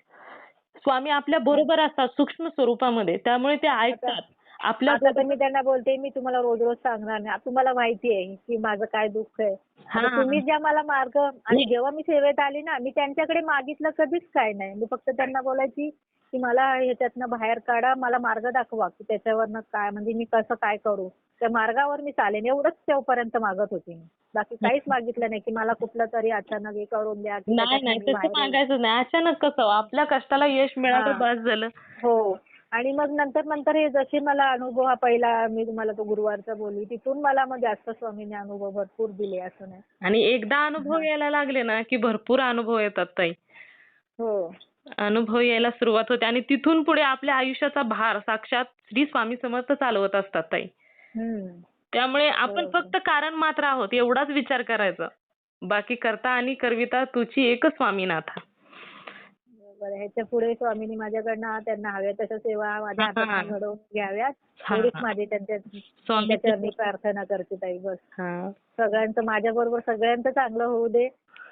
स्वामी आपल्या बरोबर असतात सूक्ष्म स्वरूपामध्ये, त्यामुळे ते ऐकतात. आपल्या आता तर मी त्यांना बोलते, मी तुम्हाला रोज रोज सांगणार नाही. आता तुम्हाला माहिती आहे की माझं काय दुःख आहे. आता हां. तुम्ही ज्या मला मार्ग, आणि जेव्हा मी सेवेत आली ना, मी त्यांच्याकडे मागितलं कधीच काय नाही. मी फक्त त्यांना बोलायची की मला ह्याच्यातनं बाहेर काढा, मला मार्ग दाखवा की त्याच्यावरनं काय, म्हणजे मी कसं काय करू, त्या मार्गावर मी चालेन, एवढंच तेवढपर्यंत मागत होती मी. बाकी काहीच मागितलं नाही की मला कुठलं तरी अचानक हे करून द्या की नाही, त्याच्यातनं नाही. मी तसं बाहेर येईल. मागायचं नाही. अचानक कसं? आपल्या कष्टाला यश मिळालं हां. बस झालं. हो. आणि मग नंतर हे जसे मला अनुभव, हा पहिला मी तुम्हाला तो गुरुवारचा बोलली, तिथून मला मग जास्त स्वामींनी अनुभव भरपूर दिले, असं नाही. आणि एकदा अनुभव हां. यायला लागले ना, की भरपूर अनुभव येतात ताई. हो. अनुभव यायला सुरुवात होते आणि तिथून पुढे आपल्या आयुष्याचा भार साक्षात श्री स्वामी समर्थ चालवत असतात ताई. हं. त्यामुळे आपण बरोबर. फक्त कारण मात्र आहोत एवढाच विचार करायचा. बाकी करता आणि करविता तुझी एकच स्वामीनाथा. बरोबर. ह्याच्या पुढे स्वामींनी माझ्याकडनं त्यांना हव्या तशा सेवा माझ्या हां. हातातनं घडवून घ्याव्यात, हां, एवढीच हां. माझी त्यांच्या स्वामीची चरणी प्रार्थना करते ताई, बस. हां. सगळ्यांचं माझ्याबरोबर सगळ्यांचं चांगलं होऊ दे.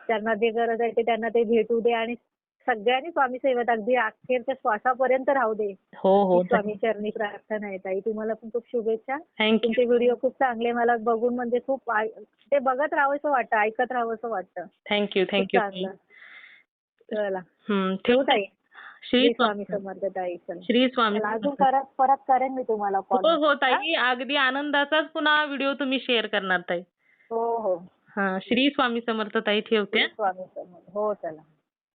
त्यांना जे गरज आहे ते त्यांना ते भेटू दे, आणि सगळ्यांनी स्वामी सेवेत अगदी अखेरच्या श्वासापर्यंत राहू दे. हो, ही हो. स्वामी चरणी प्रार्थना आहे ताई. तुम्हाला पण खूप शुभेच्छा. Thank you. तुमचे व्हिडिओ खूप चांगले, मला बघून म्हणजे खूप ते बघत राहावंसं वाटतं, ऐकत राहावंसं वाटतं. थँक यू, खूप थँक यू. चांगलं. चला. ठेवू ठेवू ताई. श्री श्री स्वामी स्वामी समर्थ ताई. चला. श्री स्वामी चला, अजून समर्थ. परत करेन मी तुम्हाला कॉल. हो, हो हां? ताई. अगदी आनंदाचाच पुन्हा व्हिडिओ तुम्ही शेअर करणार ताई. हो, हो. हां. श्री स्वामी समर्थ ताई, ठेवते. श्री स्वामी समर्थ. हो, चला.